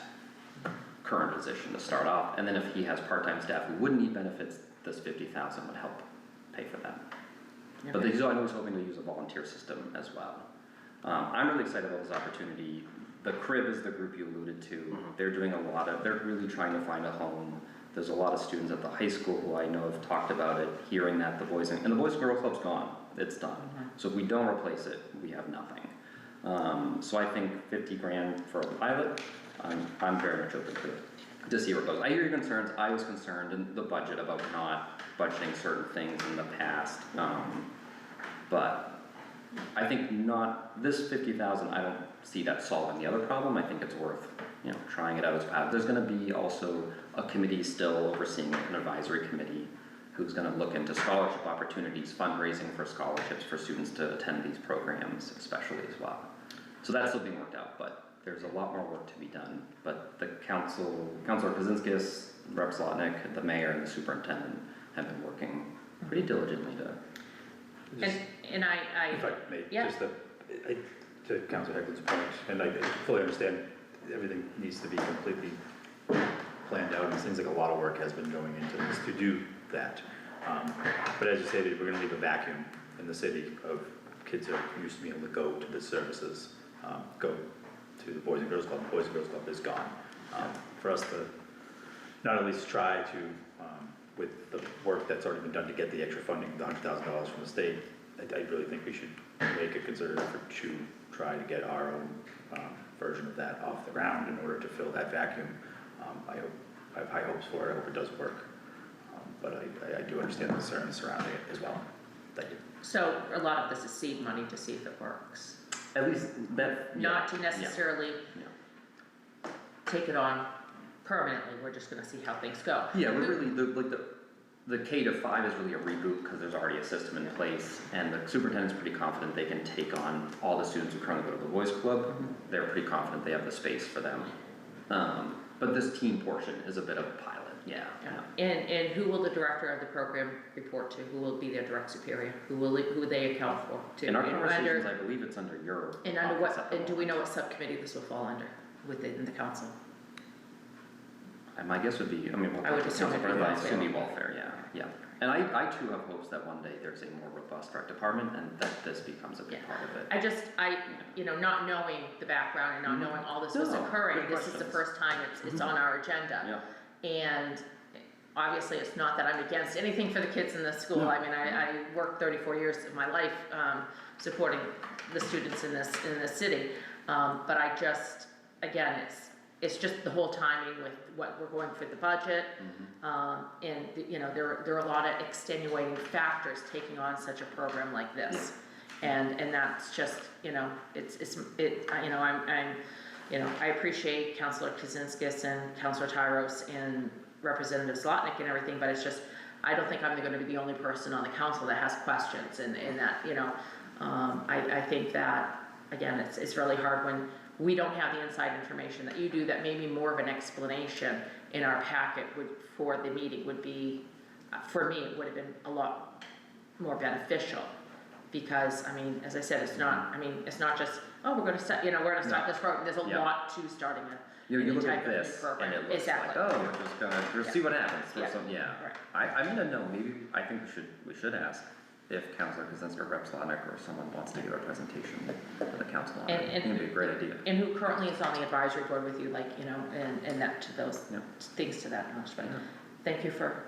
current position to start off, and then if he has part-time staff who wouldn't need benefits, this 50,000 would help pay for that. But he's always hoping to use a volunteer system as well. I'm really excited about this opportunity. The Crib is the group you alluded to. They're doing a lot of, they're really trying to find a home. There's a lot of students at the high school who I know have talked about it, hearing that the Boys and the Boys and Girls Club's gone, it's done. So if we don't replace it, we have nothing. So I think 50 grand for a pilot, I'm very much open to see where it goes. I hear your concerns. I was concerned in the budget about not budgeting certain things in the past. But I think not, this 50,000, I don't see that solving the other problem. I think it's worth, trying it out as part. There's gonna be also a committee still overseeing it, an advisory committee, who's gonna look into scholarship opportunities, fundraising for scholarships for students to attend these programs especially as well. So that's still being worked out, but there's a lot more work to be done. But the Councilor Kaczynskis, Rep. Zlotnick, the mayor and the superintendent have been working pretty diligently to. And I, If I may, yeah. just to Councilor Hegland's point, and I fully understand everything needs to be completely planned out, and it seems like a lot of work has been going into this to do that. But as you stated, we're gonna leave a vacuum in the city of kids that used to be able to go to the services, go to the Boys and Girls Club. The Boys and Girls Club is gone. For us to not at least try to, with the work that's already been done to get the extra funding, the $100,000 from the state, I really think we should make a concerted effort to try to get our own version of that off the ground in order to fill that vacuum. I have high hopes for it. I hope it does work. But I do understand the concerns surrounding it as well. Thank you. So a lot of this is seed money to see if it works. At least that. Not to necessarily take it on permanently, we're just gonna see how things go. Yeah, we're really, the K to 5 is really a reboot because there's already a system in place, and the superintendent's pretty confident they can take on all the students who currently go to the Boys Club. They're pretty confident they have the space for them. But this team portion is a bit of a pilot, yeah. And who will the director of the program report to? Who will be their direct superior? Who they account for? To? In our And conversations, I believe it's under your. And under office what, at the and do we know moment. what subcommittee this will fall under within the council? My guess would be, I would assume it'd be welfare. Welfare, yeah. And I too have hopes that one day there's a more robust rec department and that this becomes a big part of it. I just, not knowing the background and not knowing all this was No, occurring, good this is the questions. first time it's on our agenda. Yeah. And obviously, it's not that I'm against anything for the kids in the school. I mean, I worked 34 years of my life supporting the students in this city. But I just, again, it's just the whole timing with what we're going for the budget. And, there are a lot of extenuating factors taking on such a program like this. And that's just, I appreciate Councilor Kaczynskis and Councilor Tyros and Representative Zlotnick and everything, but it's just, I don't think I'm gonna be the only person on the council that has questions and that, I think that, again, it's really hard when we don't have the inside information that you do, that maybe more of an explanation in our packet for the meeting would be, for me, it would have been a lot more beneficial. Because, as I said, it's not just, we're gonna start this program, there's a lot to starting You any look type at of new this program. and it looks like, Exactly. we're just gonna see what happens. Right. I'm gonna know, maybe, I think we should ask if Councilor Kaczynski or Rep. Zlotnick or someone wants to give a presentation for the council on it. I think it'd be a great idea. And who currently is on the advisory board with you, and that to those things to that knowledge, but thank you for.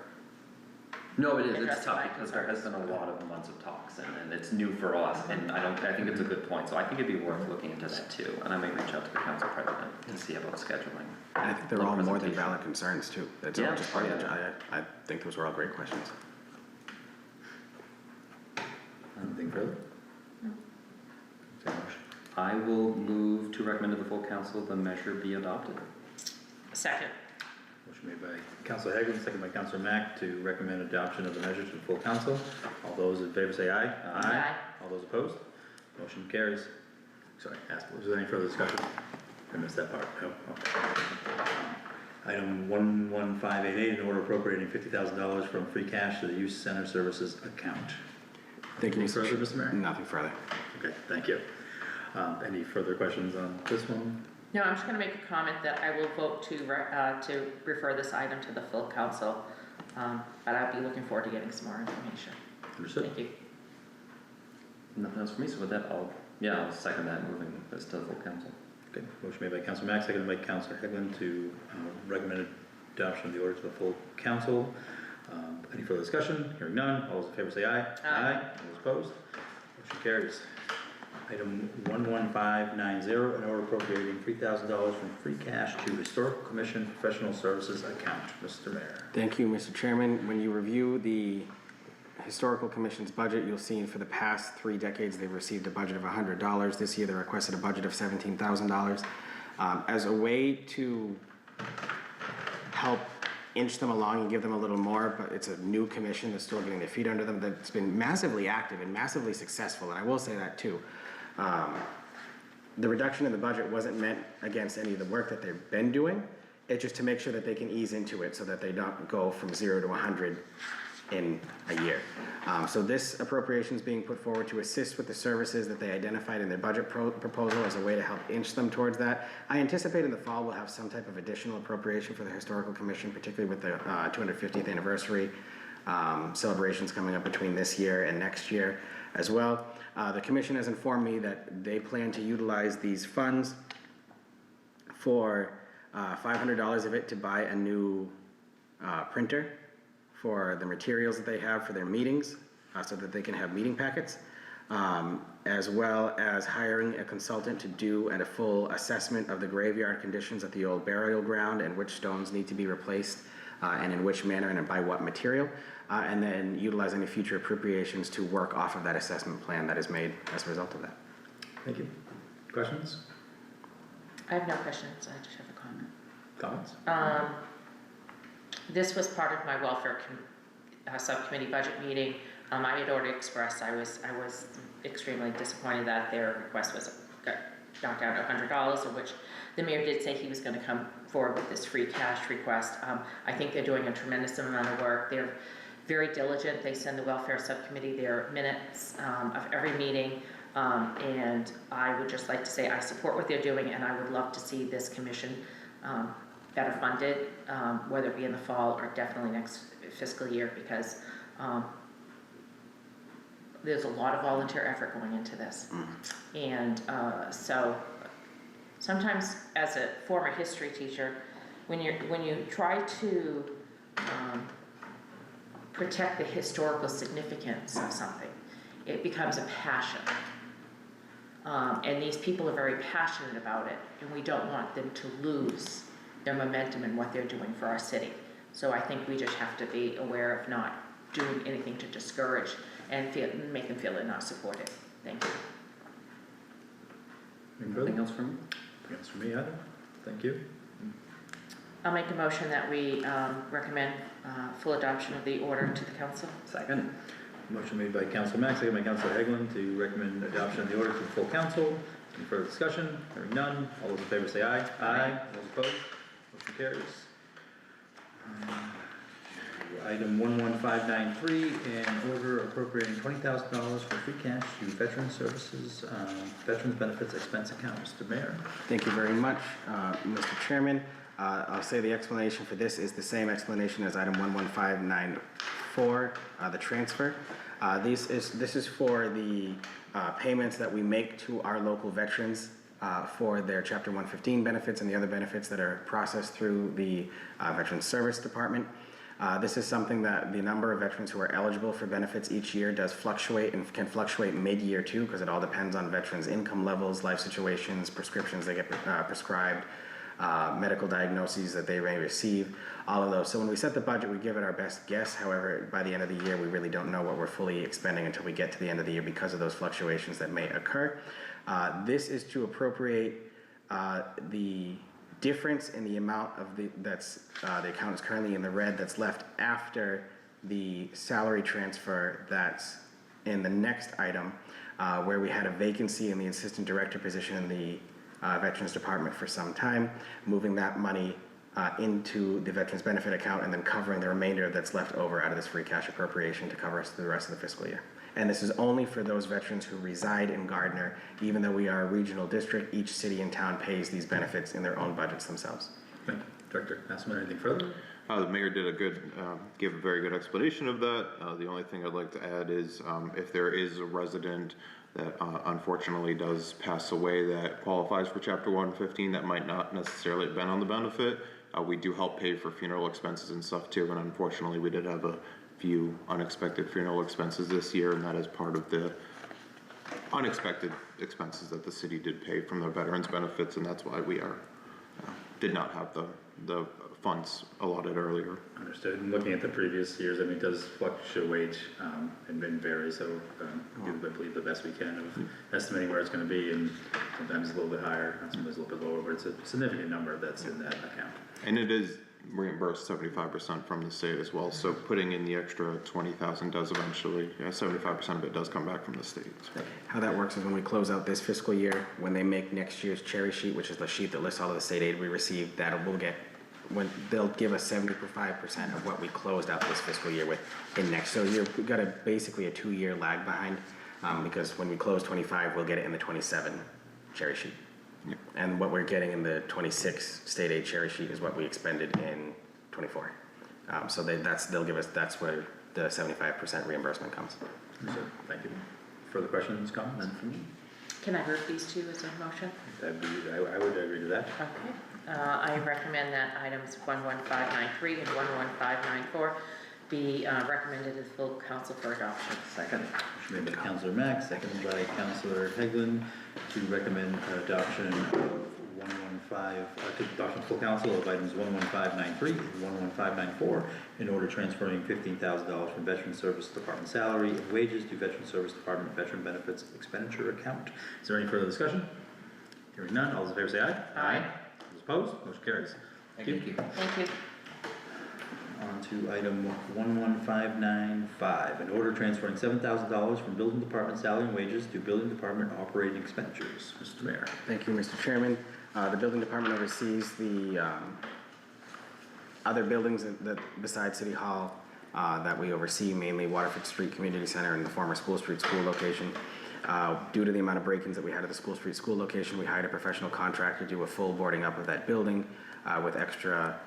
No, it is, Address it's tough my because there has been concerns. a lot of months of talks and it's new for us and I think it's a good point, so I think it'd be worth looking into that too. And I might reach out to the council president and see about scheduling. I think they're Little all more than presentation. valid concerns too. That's all Yeah, just part of the, yeah. I think those were all great questions. Anything further? I will move to recommend to the full council the measure be adopted. Second. Motion made by Councilor Hagelin, second by Councilor Mack to recommend adoption of the measure to the full council. All those in favor say aye. Aye. All those opposed? Motion carries. Sorry, was there any further discussion? I missed that part. No, okay. Item 11588, an order appropriating $50,000 from free cash to the youth center services account. Thank you, Any further, Mr. Mayor? Nothing further. Okay, thank you. Any further questions on this one? No, I'm just gonna make a comment that I will vote to refer this item to the full council, but I'll be looking forward to getting some more information. Understood. Thank you. Nothing else for me, so with that, I'll second that, moving this to the full council. Okay, motion made by Councilor Mack, seconded by Councilor Hagelin to recommend adoption of the order to the full council. Any further discussion? Hearing none, all those in favor say aye. Aye. All those opposed? Motion carries. Item 11590, an order appropriating $3,000 from free cash to Historical Commission Professional Services account. Mr. Mayor. Thank you, Mr. Chairman. When you review the Historical Commission's budget, you'll see for the past 3 decades, they've received a budget of $100. This year, they requested a budget of $17,000. As a way to help inch them along and give them a little more, but it's a new commission that's still getting their feet under them, that's been massively active and massively successful, and I will say that too. The reduction in the budget wasn't meant against any of the work that they've been doing. It's just to make sure that they can ease into it so that they don't go from 0 to 100 in a year. So this appropriation is being put forward to assist with the services that they identified in their budget proposal as a way to help inch them towards that. I anticipate in the fall we'll have some type of additional appropriation for the Historical Commission, particularly with the 250th anniversary celebrations coming up between this year and next year as well. The commission has informed me that they plan to utilize these funds for $500 of it to buy a new printer for the materials that they have for their meetings, so that they can have meeting packets, as well as hiring a consultant to do a full assessment of the graveyard conditions at the old burial ground and which stones need to be replaced and in which manner and by what material, and then utilize any future appropriations to work off of that assessment plan that is made as a result of that. Thank you. Questions? I have no questions, I just have a comment. Comments? This was part of my welfare subcommittee budget meeting. I had already expressed I was extremely disappointed that their request got knocked down to $100, of which the mayor did say he was going to come forward with this free cash request. I think they're doing a tremendous amount of work. They're very diligent. They send the welfare subcommittee their minutes of every meeting. And I would just like to say I support what they're doing, and I would love to see this commission better funded, whether it be in the fall or definitely next fiscal year, because there's a lot of volunteer effort going into this. And so sometimes as a former history teacher, when you try to protect the historical significance of something, it becomes a passion. And these people are very passionate about it, and we don't want them to lose their momentum in what they're doing for our city. So I think we just have to be aware of not doing anything to discourage and make them feel they're not supported. Thank you. Anything else from me? Nothing else from me either. Thank you. I'll make a motion that we recommend full adoption of the order to the council. Second. Motion made by Councilor Mack, second by Councilor Hagelin to recommend adoption of the order to the full council. Any further discussion? Hearing none. All those in favor say aye. Aye. Those opposed? Motion carries. Item 11593, an order appropriating $20,000 for free cash to Veteran Services, Veterans Benefits Expense Account. Mr. Mayor. Thank you very much, Mr. Chairman. I'll say the explanation for this is the same explanation as item 11594, the transfer. This is for the payments that we make to our local veterans for their Chapter 115 benefits and the other benefits that are processed through the Veterans Service Department. This is something that the number of veterans who are eligible for benefits each year does fluctuate and can fluctuate mid-year too, because it all depends on veterans' income levels, life situations, prescriptions they get prescribed, medical diagnoses that they may receive, all of those. So when we set the budget, we give it our best guess. However, by the end of the year, we really don't know what we're fully expending until we get to the end of the year because of those fluctuations that may occur. This is to appropriate the difference in the amount of the account is currently in the red that's left after the salary transfer that's in the next item, where we had a vacancy in the assistant director position in the Veterans Department for some time, moving that money into the Veterans Benefit account and then covering the remainder that's left over out of this free cash appropriation to cover us through the rest of the fiscal year. And this is only for those veterans who reside in Gardner. Even though we are a regional district, each city and town pays these benefits in their own budgets themselves. Thank you. Director Hasselman, anything further? The mayor did gave a very good explanation of that. The only thing I'd like to add is if there is a resident that unfortunately does pass away that qualifies for Chapter 115 that might not necessarily have been on the benefit, we do help pay for funeral expenses and stuff too. And unfortunately, we did have a few unexpected funeral expenses this year, and that is part of the unexpected expenses that the city did pay from their veterans benefits, and that's why we did not have the funds allotted earlier. Understood. And looking at the previous years, I mean, it does fluctuate and vary, so we believe the best we can of estimating where it's going to be, and sometimes a little bit higher, sometimes a little bit lower, but it's a significant number that's in that account. And it is reimbursed 75% from the state as well, so putting in the extra 20,000 does eventually, 75% of it does come back from the state. So. How that works is when we close out this fiscal year, when they make next year's cherry sheet, which is the sheet that lists all of the state aid we received, they'll give us 75% of what we closed out this fiscal year with in next. So you've got basically a 2-year lag behind, because when we close 25, we'll get it in the 27 cherry sheet. Yep. And what we're getting in the 26 state aid cherry sheet is what we expended in 24. So they'll give us, that's where the 75% reimbursement comes. So, thank you. Further questions, comments? None from me. Can I group these two as a motion? I would agree to that. Okay. I recommend that items 11593 and 11594 be recommended to the full council for adoption. Second. Motion made by Councilor Mack, seconded by Councilor Heglin to recommend adoption of adoption full council of items 11593 and 11594 in order transferring $15,000 from Veteran Service Department salary and wages to Veteran Service Department Veteran Benefits expenditure account. Is there any further discussion? Hearing none, all those in favor say aye. Aye. Those opposed, motion carries. Thank you. Thank you. On to item 11595, an order transferring $7,000 from Building Department salary and wages to Building Department operating expenditures. Mr. Mayor. Thank you, Mr. Chairman. The Building Department oversees the other buildings that besides City Hall that we oversee, mainly Waterford Street Community Center and the former School Street School location. Due to the amount of break-ins that we had at the School Street School location, we hired a professional contractor to do a full boarding up of that building with extra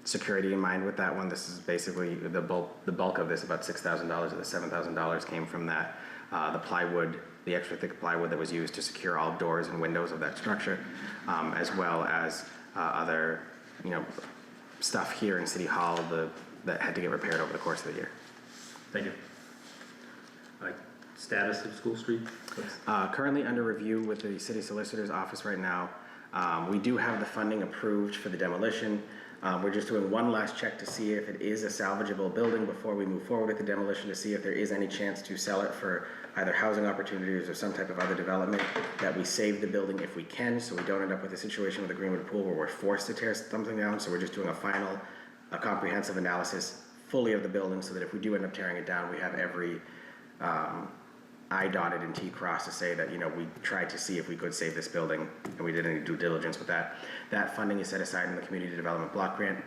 security in mind with that one. This is basically the bulk of this, about $6,000 of the $7,000 came from that. The plywood, the extra thick plywood that was used to secure all doors and windows of that structure, as well as other, stuff here in City Hall that had to get repaired over the course of the year. Thank you. Status of School Street? Currently under review with the City Solicitor's Office right now. We do have the funding approved for the demolition. We're just doing one last check to see if it is a salvageable building before we move forward with the demolition, to see if there is any chance to sell it for either housing opportunities or some type of other development, that we save the building if we can, so we don't end up with a situation with the Greenwood Pool where we're forced to tear something down. So we're just doing a comprehensive analysis fully of the building, so that if we do end up tearing it down, we have every I dotted and T crossed to say that, we tried to see if we could save this building, and we did any due diligence with that. That funding is set aside in the Community Development Block Grant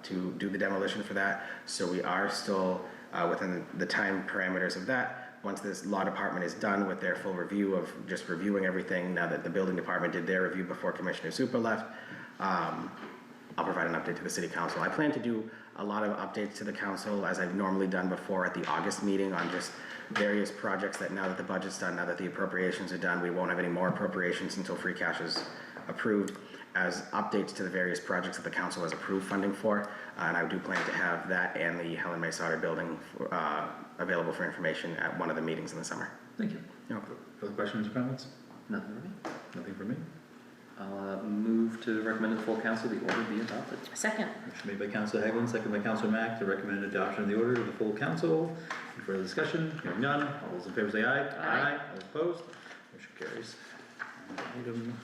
to do the demolition for that. So we are still within the time parameters of that. Once this law department is done with their full review of just reviewing everything, now that the building department did their review before Commissioner Super left, I'll provide an update to the City Council. I plan to do a lot of updates to the council, as I've normally done before at the August meeting, on just various projects that, now that the budget's done, now that the appropriations are done, we won't have any more appropriations until free cash is approved. as updates to the various projects that the council has approved funding for. And I do plan to have that and the Helen May Sauter building available for information at one of the meetings in the summer. Thank you. No. Further questions or comments? Nothing for me. Nothing from me. I'll move to recommend to the full council the order be adopted. Second. Motion made by Councilor Hagelin, second by Councilor Mack to recommend adoption of the order to the full council. Any further discussion? Hearing none. All those in favor say aye. Aye. All opposed? Motion carries. Item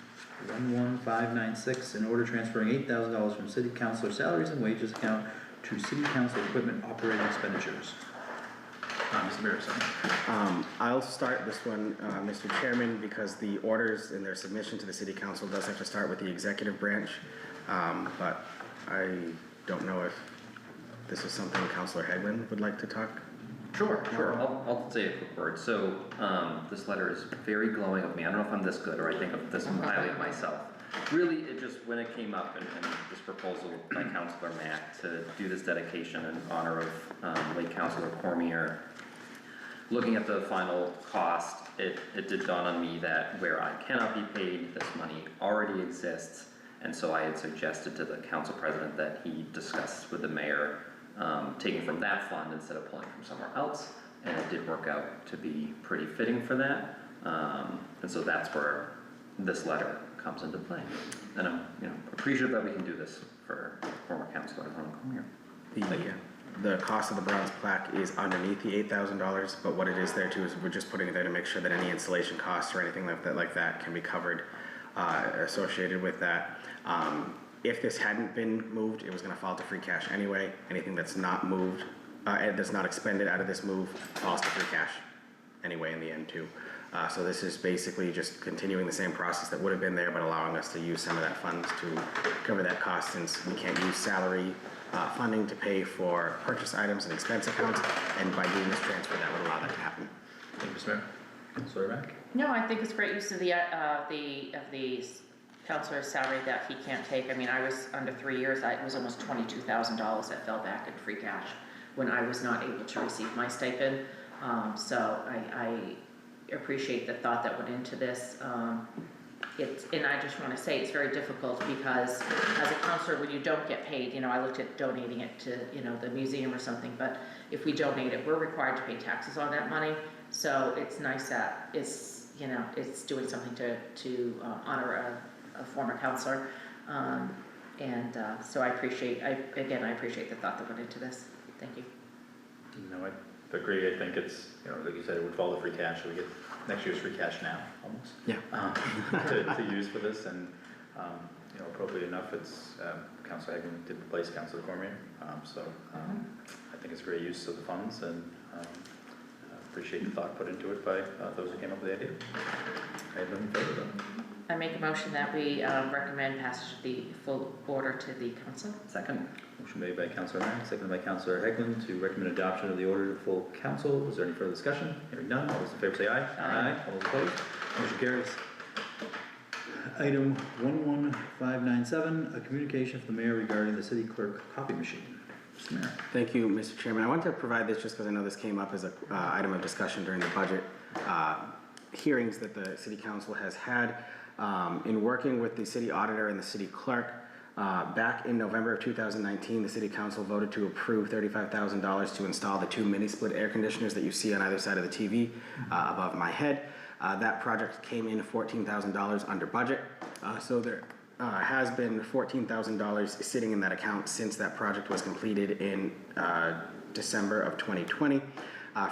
11596, in order transferring $8,000 from city councilor salaries and wages account to city council equipment operating expenditures. Mr. Mayor, sorry. I'll start this one, Mr. Chairman, because the orders in their submission to the city council does have to start with the executive branch. But I don't know if this is something Councilor Hagelin would like to talk. Sure. I'll say a quick word. So, this letter is very glowing of me. I don't know if I'm this good or I think of this highly of myself. Really, it just, when it came up and this proposal by Councilor Mack to do this dedication in honor of late Councilor Cormier, looking at the final cost, it did dawn on me that where I cannot be paid, this money already exists. And so I had suggested to the council president that he discuss with the mayor taking from that fund instead of pulling from somewhere else, and it did work out to be pretty fitting for that. And so that's where this letter comes into play. And I'm, appreciative that we can do this for former councilor Ron Cormier. The cost of the bronze plaque is underneath the $8,000, but what it is there too is we're just putting it there to make sure that any installation costs or anything like that can be covered associated with that. If this hadn't been moved, it was going to fall to free cash anyway. Anything that's not moved, that's not expended out of this move falls to free cash anyway in the end too. So this is basically just continuing the same process that would have been there, but allowing us to use some of that funds to cover that cost, since we can't use salary funding to pay for purchase items and expense accounts, and by doing this transfer, that would allow that to happen. Thank you, Mr. Mayor. Councilor Mack. No, I think it's great use of the counselor's salary that he can't take. I mean, I was under 3 years, it was almost $22,000 that fell back in free cash when I was not able to receive my stipend. So I appreciate the thought that went into this. And I just want to say it's very difficult because as a counselor, when you don't get paid, I looked at donating it to, the museum or something, but if we donate it, we're required to pay taxes on that money. So it's nice that it's, it's doing something to honor a former counselor. So I appreciate the thought that went into this. Thank you. No, I agree. I think it's, like you said, it would fall to free cash, so we get next year's free cash now, almost. Yeah. To use for this, and, appropriate enough, it's, Councilor Hagelin did replace Councilor Cormier, so, I think it's a great use of the funds, and, appreciate the thought put into it by, those who came up with the idea. I have nothing further though. I make a motion that we recommend passage of the full order to the council. Second. Motion made by Councilor Mack, seconded by Councilor Hagelin to recommend adoption of the order to the full council. Is there any further discussion? Hearing none, all those in favor say aye. Aye. All those opposed? Motion carries. Item 11597, a communication from the mayor regarding the city clerk copy machine. Mr. Mayor. Thank you, Mr. Chairman. I want to provide this just because I know this came up as an item of discussion during the budget hearings that the city council has had. In working with the city auditor and the city clerk, back in November of 2019, the city council voted to approve $35,000 to install the 2 mini split air conditioners that you see on either side of the TV above my head. That project came in $14,000 under budget. So there has been $14,000 sitting in that account since that project was completed in December of 2020.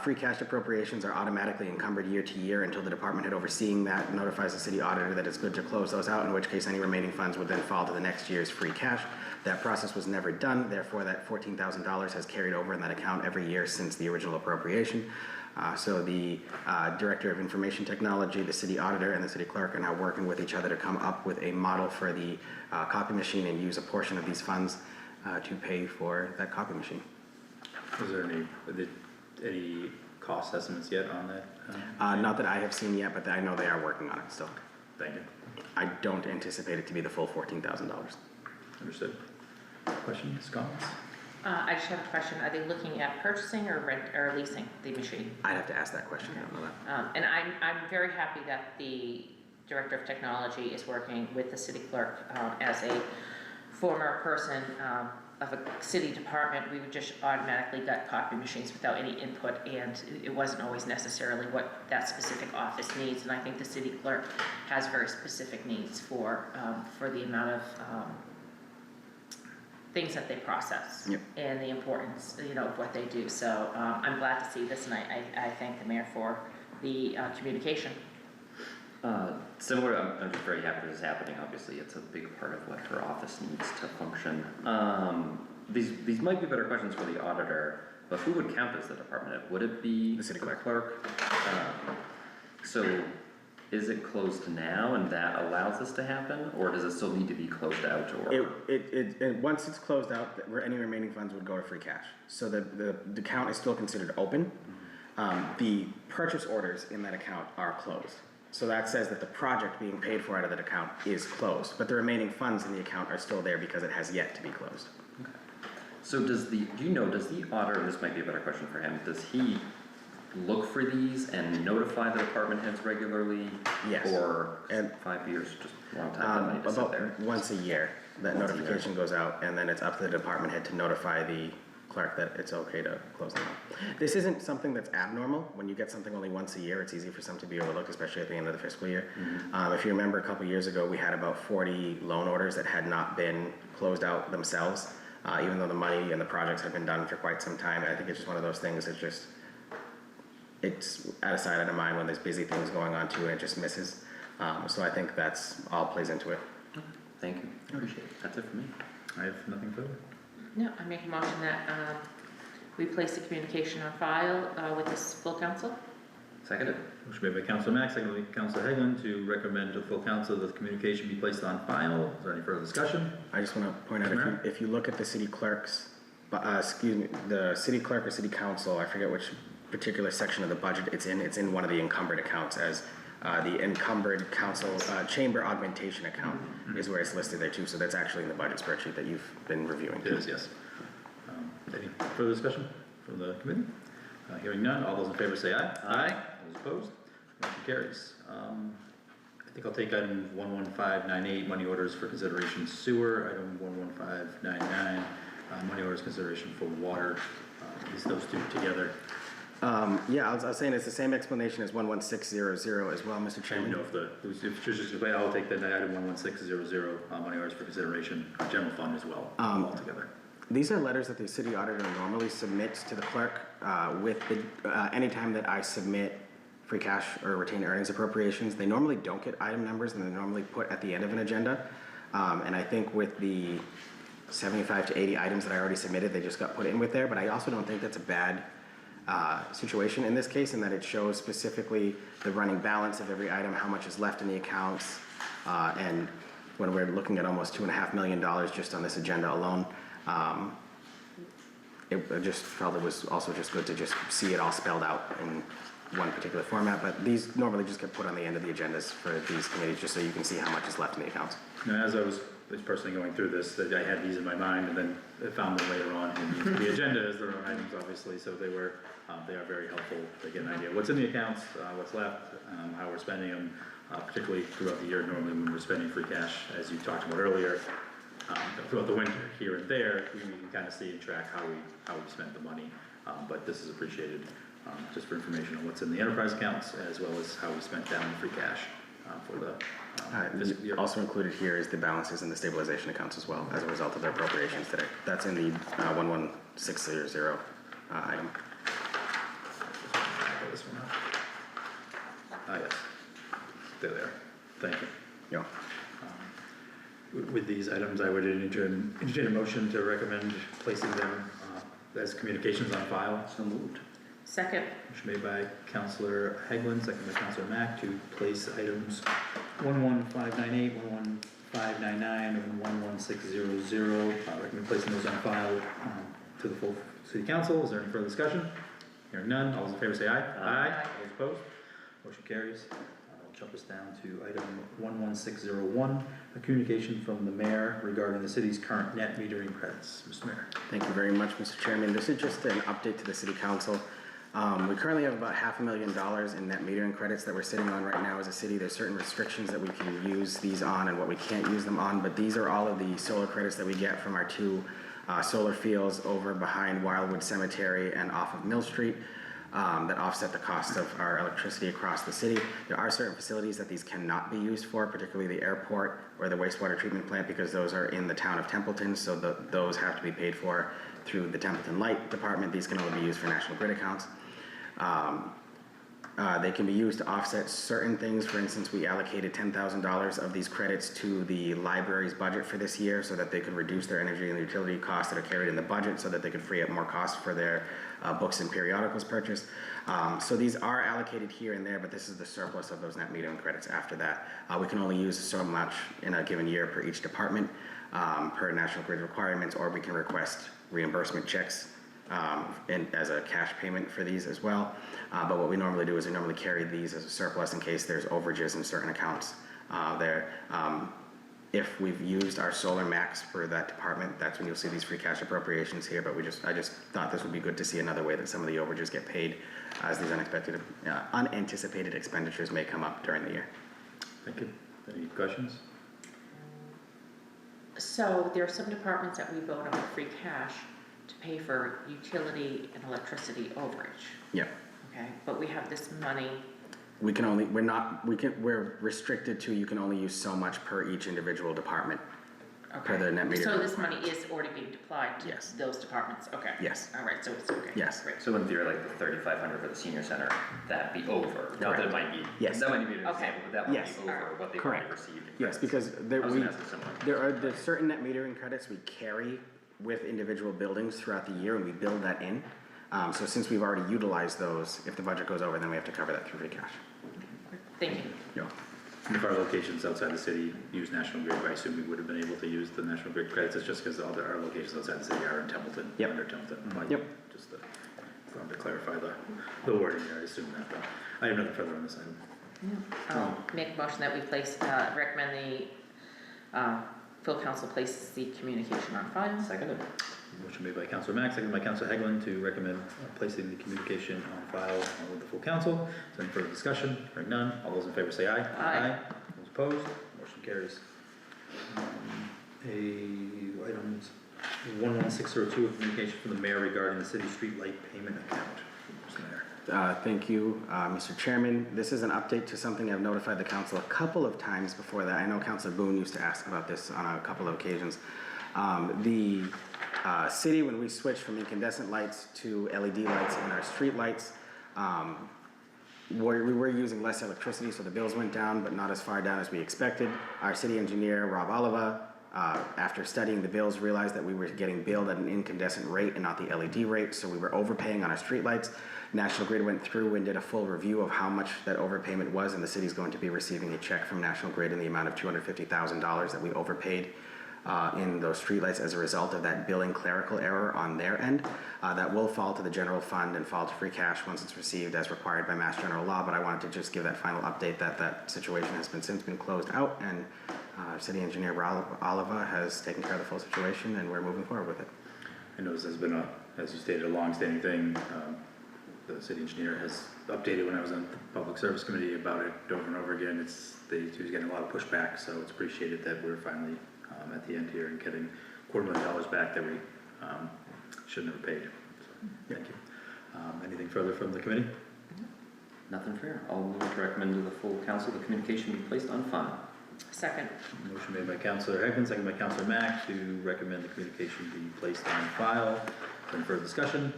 Free cash appropriations are automatically encumbered year to year until the department head overseeing that notifies the city auditor that it's good to close those out, in which case any remaining funds would then fall to the next year's free cash. That process was never done, therefore that $14,000 has carried over in that account every year since the original appropriation. So the Director of Information Technology, the city auditor, and the city clerk are now working with each other to come up with a model for the copy machine and use a portion of these funds to pay for that copy machine. Is there any cost estimates yet on that? Not that I have seen yet, but I know they are working on it still. Thank you. I don't anticipate it to be the full $14,000. Understood. Questions, comments? I just have a question. Are they looking at purchasing or rent or leasing the machine? I'd have to ask that question. I don't know that. And I'm very happy that the Director of Technology, is working with the city clerk. As a former person of a city department, we would just automatically got copy machines without any input, and it wasn't always necessarily what that specific office needs. And I think the city clerk has very specific needs for the amount of things that they process. Yep. And the importance, of what they do. So I'm glad to see this, and I thank the mayor for the communication. Similar, I'm just very happy this is happening. Obviously, it's a big part of what her office needs to function. These might be better questions for the auditor, but who would count as the department head? Would it be The city clerk. So is it closed now and that allows this to happen, or does it still need to be closed out? Or Once it's closed out, any remaining funds would go to free cash. So the account is still considered open. The purchase orders in that account are closed. So that says that the project being paid for out of that account is closed, but the remaining funds in the account are still there because it has yet to be closed. Okay. So does the auditor, and this might be a better question for him, does he look for these and notify the department heads regularly? Yes. Or And 5 years, just a long time, that money to sit about there? once a year, that Once a year. notification goes out, and then it's up to the department head to notify the clerk that it's okay to close them out. This isn't something that's abnormal. When you get something only once a year, it's easy for some to be overlooked, especially at the end of the fiscal year. If you remember, a couple years ago, we had about 40 loan orders that had not been closed out themselves, even though the money and the projects had been done for quite some time. I think it's just one of those things. It's out of sight, out of mind when there's busy things going on too, and it just misses. So I think that's all plays into it. Thank you, appreciate it. That's it for me. I have nothing further. No, I make a motion that we place the communication on file with this full council. Seconded. Motion made by Councilor Mack, seconded by Councilor Hagelin to recommend to the full council that the communication be placed on file. Is there any further discussion? I just want to point out, Sure. if you look at the city clerk's, the city clerk or city council, I forget which particular section of the budget it's in one of the encumbered accounts as the encumbered council chamber augmentation account is where it's listed there too. So that's actually in the budget spreadsheet that you've been reviewing. It is, yes. Any further discussion from the committee? Hearing none, all those in favor say aye. Aye. Those opposed? Motion carries. I think I'll take item 11598, money orders for consideration sewer, item 11599, money orders consideration for water. Those two together. Yeah, I was saying it's the same explanation as 11600 as well, Mr. I didn't Chairman. know if it's just explain, I'll take that item 11600, money orders for consideration, general fund as well, all together. These are letters that the city auditor normally submits to the clerk with anytime that I submit free cash or retained earnings appropriations. They normally don't get item numbers, and they're normally put at the end of an agenda. And I think with the 75 to 80 items that I already submitted, they just got put in with there. But I also don't think that's a bad situation in this case, in that it shows specifically the running balance of every item, how much is left in the accounts, and when we're looking at almost $2.5 million just on this agenda alone, I just felt it was also just good to just see it all spelled out in one particular format. But these normally just get put on the end of the agendas for these committees, just so you can see how much is left in the accounts. Now, as I was personally going through this, that I had these in my mind, and then I found them later on in the agenda as their own items, obviously, so they are very helpful to get an idea of what's in the accounts, what's left, how we're spending them, particularly throughout the year. Normally when we're spending free cash, as you talked about earlier, throughout the winter, here and there, we can kind of see and track how we spent the money, but this is appreciated, just for information on what's in the enterprise accounts, as well as how we spent down the free cash for the fiscal year. Also included here is the balances in the stabilization accounts as well, as a result of their appropriations today. That's in the 11600 item. This one up. Yes, there they are. Thank you. Yeah. With these items, I would entertain a motion to recommend placing them as communications on file. So moved. Second. Motion made by Councilor Hagelin, second by Councilor Mack to place items 11598, 11599, and 11600. Recommend placing those on file to the full city council. Is there any further discussion? Hearing none, all those in favor say aye. Aye. All those opposed? Motion carries. I'll jump us down to item 11601, a communication from the mayor regarding the city's current net metering credits. Mr. Mayor. Thank you very much, Mr. Chairman. This is just an update to the City Council. We currently have about $500,000 in net metering credits that we're sitting on right now as a city. There's certain restrictions that we can use these on and what we can't use them on, but these are all of the solar credits that we get from our two solar fields over behind Wildwood Cemetery and off of Mill Street. That offset the cost of our electricity across the city. There are certain facilities that these cannot be used for, particularly the airport or the wastewater treatment plant, because those are in the town of Templeton, so those have to be paid for through the Templeton Light Department. These can only be used for National Grid accounts. They can be used to offset certain things. For instance, we allocated $10,000 of these credits to the library's budget for this year so that they could reduce their energy and utility costs that are carried in the budget so that they could free up more costs for their books and periodicals purchase. So these are allocated here and there, but this is the surplus of those net metering credits after that. We can only use so much in a given year per each department, per National Grid requirements, or we can request reimbursement checks as a cash payment for these as well. But what we normally do is we normally carry these as a surplus in case there's overages in certain accounts there. If we've used our solar max for that department, that's when you'll see these free cash appropriations here, but I just thought this would be good to see another way that some of the overages get paid as these unanticipated expenditures may come up during the year. Thank you. Any questions? So there are some departments that we vote on free cash to pay for utility and electricity overage, Yeah. okay? But we have this money, We're restricted to, you can only use so much per each individual department. Per okay? the net metering. So this money is already being applied to Yes. those departments, okay? Yes. All right, so it's okay. Yes. Great. So in theory, like the 3,500 for the senior center, that'd be over. Not that it might be. Yes. That might be an Okay. example, but that might Yes. be over what they've Correct. already received. in Yes, credits. because I was gonna ask a similar. there's certain net metering credits we carry with individual buildings throughout the year, and we build that in. So since we've already utilized those, if the budget goes over, then we have to cover that through free cash. Thank you. Yeah. If our locations outside the city use National Grid, I assume we would have been able to use the National Grid credits. It's just because all our locations outside the city are in Templeton, Yep. under Templeton. Yep. Just to clarify the wording there, I assume that, but I have nothing further on this item. I'll make a motion that we recommend the full council places the communication on file. Seconded. Motion made by Councilor Mack, seconded by Councilor Hegland to recommend placing the communication on file with the full council. Is there any further discussion? Hearing none. All those in favor say aye. Aye. Those opposed? Motion carries. Items 11602, communication from the mayor regarding the city street light payment account. Mr. Mayor. Thank you, Mr. Chairman. This is an update to something I've notified the council a couple of times before that. I know Councilor Boone used to ask about this on a couple of occasions. The city, when we switched from incandescent lights to LED lights in our street lights, we were using less electricity, so the bills went down, but not as far down as we expected. Our city engineer, Rob Oliva, after studying the bills, realized that we were getting billed at an incandescent rate and not the LED rate, so we were overpaying on our streetlights. National Grid went through and did a full review of how much that overpayment was, and the city's going to be receiving a check from National Grid in the amount of $250,000 that we overpaid in those streetlights as a result of that billing clerical error on their end. That will fall to the general fund and fall to free cash once it's received as required by Mass General Law, but I wanted to just give that final update that that situation has since been closed out, and City Engineer Oliva has taken care of the full situation, and we're moving forward with it. I know this has been as you stated, a long-standing thing. The city engineer has updated when I was on the Public Service Committee about it over and over again. He was getting a lot of pushback, so it's appreciated that we're finally at the end here and getting $250,000 back that we shouldn't have paid. So, thank you. Anything further from the committee? Nothing fair. I'll move to recommend to the full council the communication be placed on file. Second. Motion made by Councilor Hegland, second by Councilor Mack to recommend the communication be placed on file. Any further discussion?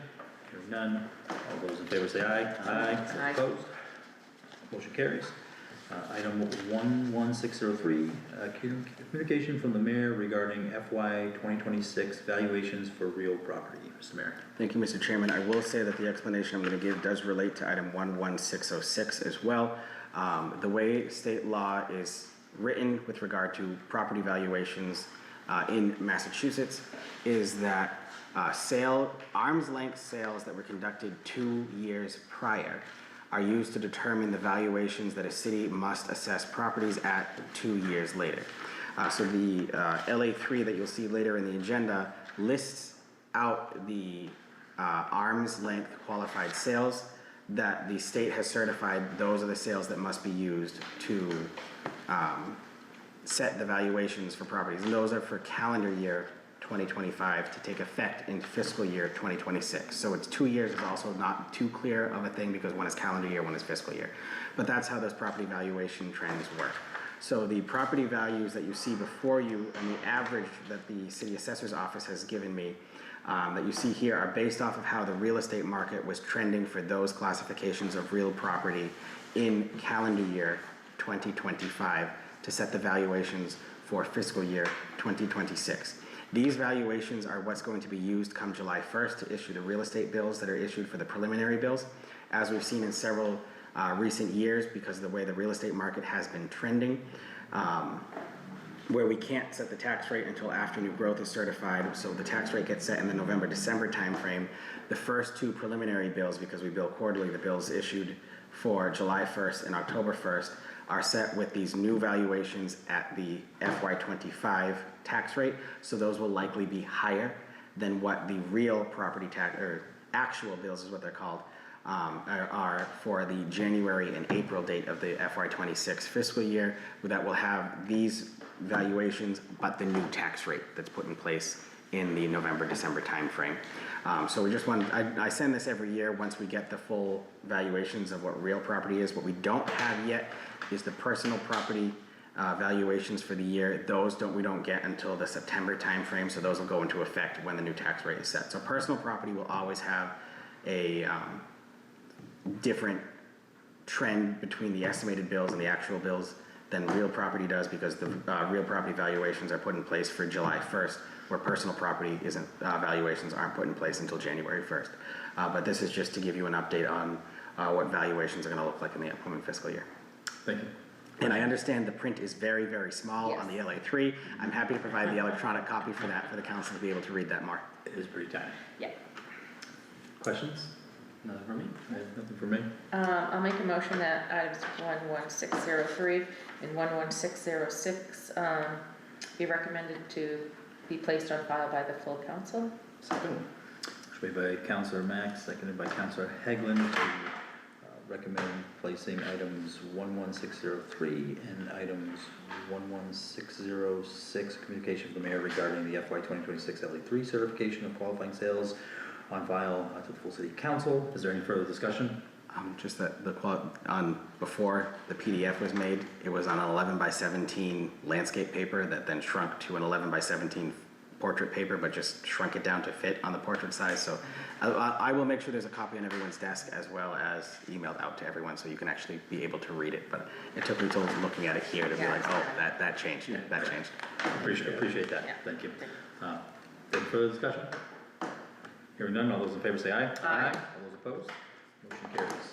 Hearing none. All those in favor say aye. Aye. Opposed? Motion carries. Item 11603, communication from the mayor regarding FY 2026 valuations for real property. Mr. Mayor. Thank you, Mr. Chairman. I will say that the explanation I'm going to give does relate to item 11606 as well. The way state law is written with regard to property valuations in Massachusetts is that arm's length sales that were conducted 2 years prior are used to determine the valuations that a city must assess properties at 2 years later. So the LA3 that you'll see later in the agenda lists out the arm's length qualified sales that the state has certified. Those are the sales that must be used to set the valuations for properties, and those are for calendar year 2025 to take effect in fiscal year 2026. So it's 2 years is also not too clear of a thing because one is calendar year, one is fiscal year. But that's how those property valuation trends work. So the property values that you see before you and the average that the city assessor's office has given me that you see here are based off of how the real estate market was trending for those classifications of real property in calendar year 2025 to set the valuations for fiscal year 2026. These valuations are what's going to be used come July 1st to issue the real estate bills that are issued for the preliminary bills. As we've seen in several recent years, because of the way the real estate market has been trending, where we can't set the tax rate until after new growth is certified, so the tax rate gets set in the November-December timeframe. The first two preliminary bills, because we bill quarterly, the bills issued for July 1st and October 1st, are set with these new valuations at the FY25 tax rate, so those will likely be higher than what the real property tax, or actual bills is what they're called, are for the January and April date of the FY26 fiscal year, that will have these valuations, but the new tax rate that's put in place in the November-December timeframe. So we just want, I send this every year once we get the full valuations of what real property is. What we don't have yet is the personal property valuations for the year. Those we don't get until the September timeframe, so those will go into effect when the new tax rate is set. So personal property will always have a different trend between the estimated bills and the actual bills than real property does, because the real property valuations are put in place for July 1st, where personal property valuations aren't put in place until January 1st. But this is just to give you an update on what valuations are going to look like in the upcoming fiscal year. Thank you. And I understand the print is very, very small on the LA3. I'm happy to provide the electronic copy for that for the council to be able to read that more. It is pretty tiny. Yeah. Questions? Nothing for me. Nothing for me. I'll make a motion that items 11603 and 11606 be recommended to be placed on file by the full council. Second. Motion made by Councillor Max, seconded by Councillor Hegland to recommend placing items 11603 and items 11606, communication from the mayor regarding the FY 2026 LA3 certification of qualifying sales on file to the full city council. Is there any further discussion? Just that before the PDF was made, it was on an 11 by 17 landscape paper that then shrunk to an 11 by 17 portrait paper, but just shrunk it down to fit on the portrait size. So I will make sure there's a copy on everyone's desk as well as emailed out to everyone so you can actually be able to read it. But it took me till looking at it here to be like, oh, that changed. Yeah, that changed. Appreciate that. Yeah. Thank you. Any further discussion? Hearing none, all those in favor say aye. Aye. All those opposed? Motion carries.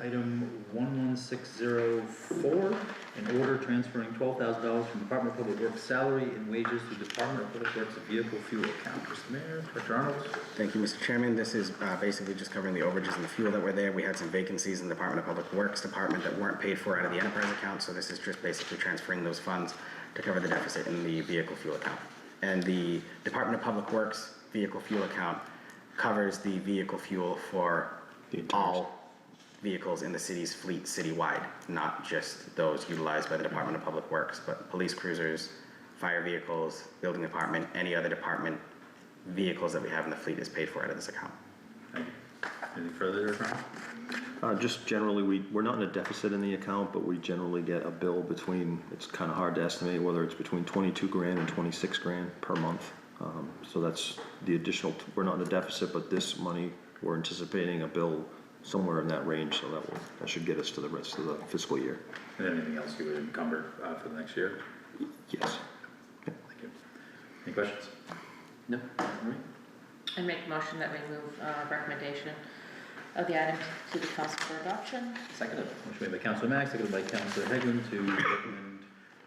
Item 11604, an order transferring $12,000 from Department of Public Works salary and wages to Department of Public Works vehicle fuel account. Mr. Mayor, Director Arnold. Thank you, Mr. Chairman. This is basically just covering the overages and the fuel that were there. We had some vacancies in the Department of Public Works department that weren't paid for out of the enterprise account, so this is just basically transferring those funds to cover the deficit in the vehicle fuel account. And the Department of Public Works vehicle fuel account covers the vehicle fuel for all vehicles in the city's fleet citywide, not just those utilized by the Department of Public Works, but police cruisers, fire vehicles, building department, any other department vehicles that we have in the fleet is paid for out of this account. Thank you. Anything further, Director Arnold? Just generally, we're not in a deficit in the account, but we generally get a bill between, it's kind of hard to estimate whether it's between 22 grand and 26 grand per month. So that's the additional, we're not in a deficit, but this money, we're anticipating a bill somewhere in that range, so that should get us to the rest of the fiscal year. And anything else you would encumber for the next year? Yes. Thank you. Any questions? No, nothing for me. I make a motion that we move recommendation of the item to the council for adoption. Seconded. Motion made by Councillor Max, seconded by Councillor Hegland to recommend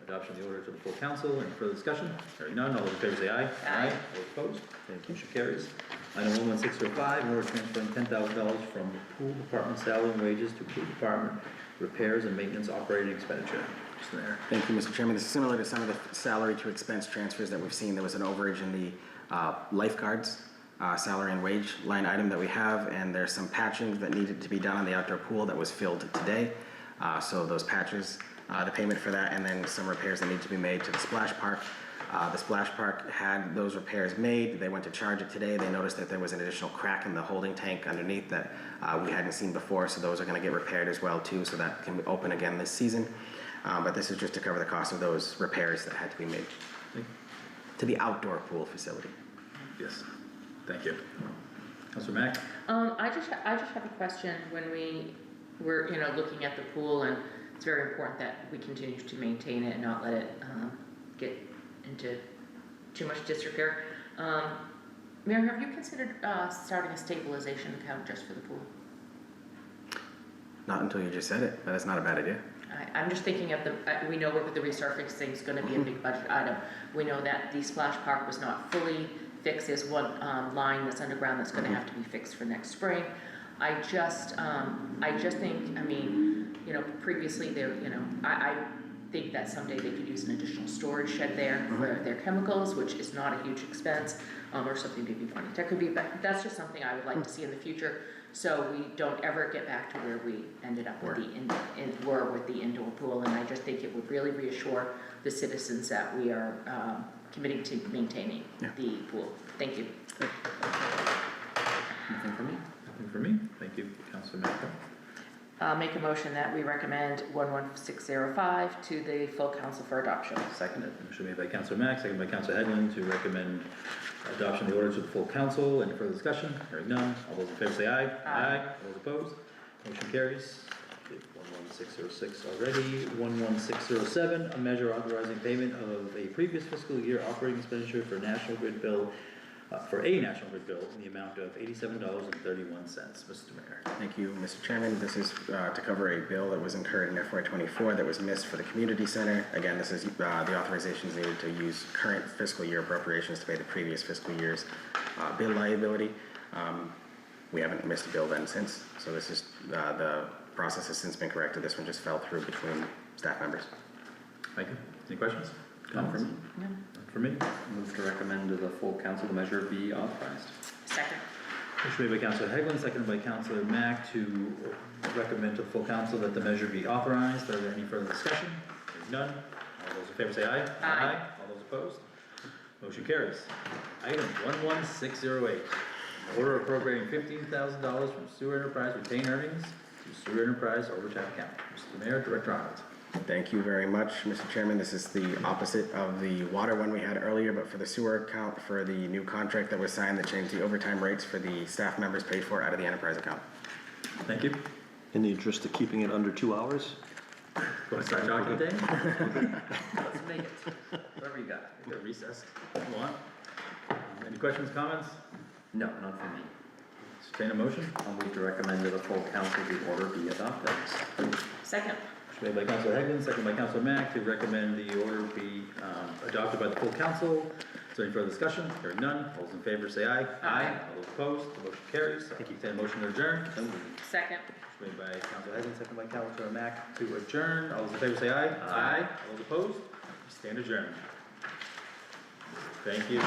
adoption of the order to the full council. Any further discussion? Hearing none, all those in favor say aye. Aye. All opposed? Thank you. Motion carries. Item 11605, an order transferring $10,000 from pool department salary and wages to pool department repairs and maintenance operating expenditure. Mr. Mayor. Thank you, Mr. Chairman. This is similar to some of the salary to expense transfers that we've seen. There was an overage in the lifeguards salary and wage line item that we have, and there's some patching that needed to be done on the outdoor pool that was filled today. So those patches, the payment for that, and then some repairs that need to be made to the splash park. The splash park had those repairs made. They went to charge it today. They noticed that there was an additional crack in the holding tank underneath that we hadn't seen before, so those are gonna get repaired as well too, so that can open again this season. But this is just to cover the cost of those repairs that had to be made to the outdoor pool facility. Yes, thank you. Councilor Mack? I just have a question. When we were, looking at the pool, and it's very important that we continue to maintain it and not let it, get into too much disrepair. Mayor, have you considered, starting a stabilization account just for the pool? Not until you just said it, but that's not a bad idea. I'm just thinking of we know the resurfacing is gonna be a big budget item. We know that the splash park was not fully fixed. There's one, line that's underground that's gonna have to be fixed for next spring. I just think, previously there, I think that someday they could use an additional storage shed there for their chemicals, which is not a huge expense, or something maybe funny. That could be, but that's just something I would like to see in the future, so we don't ever get back to where we ended up with the indoor pool. And I just think it would really reassure the citizens that we are committing to maintaining the pool. Thank you. Nothing for me? Nothing for me. Thank you, Councilor Mack. Make a motion that we recommend 11605 to the full council for adoption. Seconded. Motion made by Councilor Mack, seconded by Councilor Headland to recommend adoption of the order to the full council. Any further discussion? Hearing none. All those in favor say aye. Aye. All those opposed? Motion carries. 11606 already. 11607, a measure authorizing payment of a previous fiscal year operating expenditure for National Grid bill, for a National Grid bill in the amount of $87.31. Mr. Mayor. Thank you, Mr. Chairman. This is to cover a bill that was incurred in FY24 that was missed for the community center. Again, this is the authorizations needed to use current fiscal year appropriations to pay the previous fiscal year's bill liability. We haven't missed a bill then since, so this is the process has since been corrected. This one just fell through between staff members. Thank you. Any questions? Comments? No. None for me. Move to recommend to the full council the measure be authorized. Second. Motion made by Councilor Headland, seconded by Councilor Mack to recommend to the full council that the measure be authorized. Are there any further discussion? Hearing none. All those in favor say aye. Aye. All those opposed? Motion carries. Item 11608. Order appropriating $15,000 from sewer enterprise retained earnings to sewer enterprise overtime account. Mr. Mayor, Director Arnold. Thank you very much, Mr. Chairman. This is the opposite of the water one we had earlier, but for the sewer account, for the new contract that was signed that changed the overtime rates for the staff members paid for out of the enterprise account. Thank you. In the interest of keeping it under 2 hours? Want to start talking, Dave? Let's make it. Whatever you got. We got recess. Come on. Any questions, comments? No, not for me. Entertain a motion. I'll move to recommend to the full council the order be adopted. Second. Motion made by Councilor Headland, seconded by Councilor Mack to recommend the order be adopted by the full council. Is there any further discussion? Hearing none. All those in favor say aye. Aye. All those opposed? The motion carries. Thank you. Entertain a motion to adjourn. Second. Motion made by Councilor Headland, seconded by Councilor Mack to adjourn. All those in favor say aye. Aye. All those opposed? We stand adjourned. Thank you.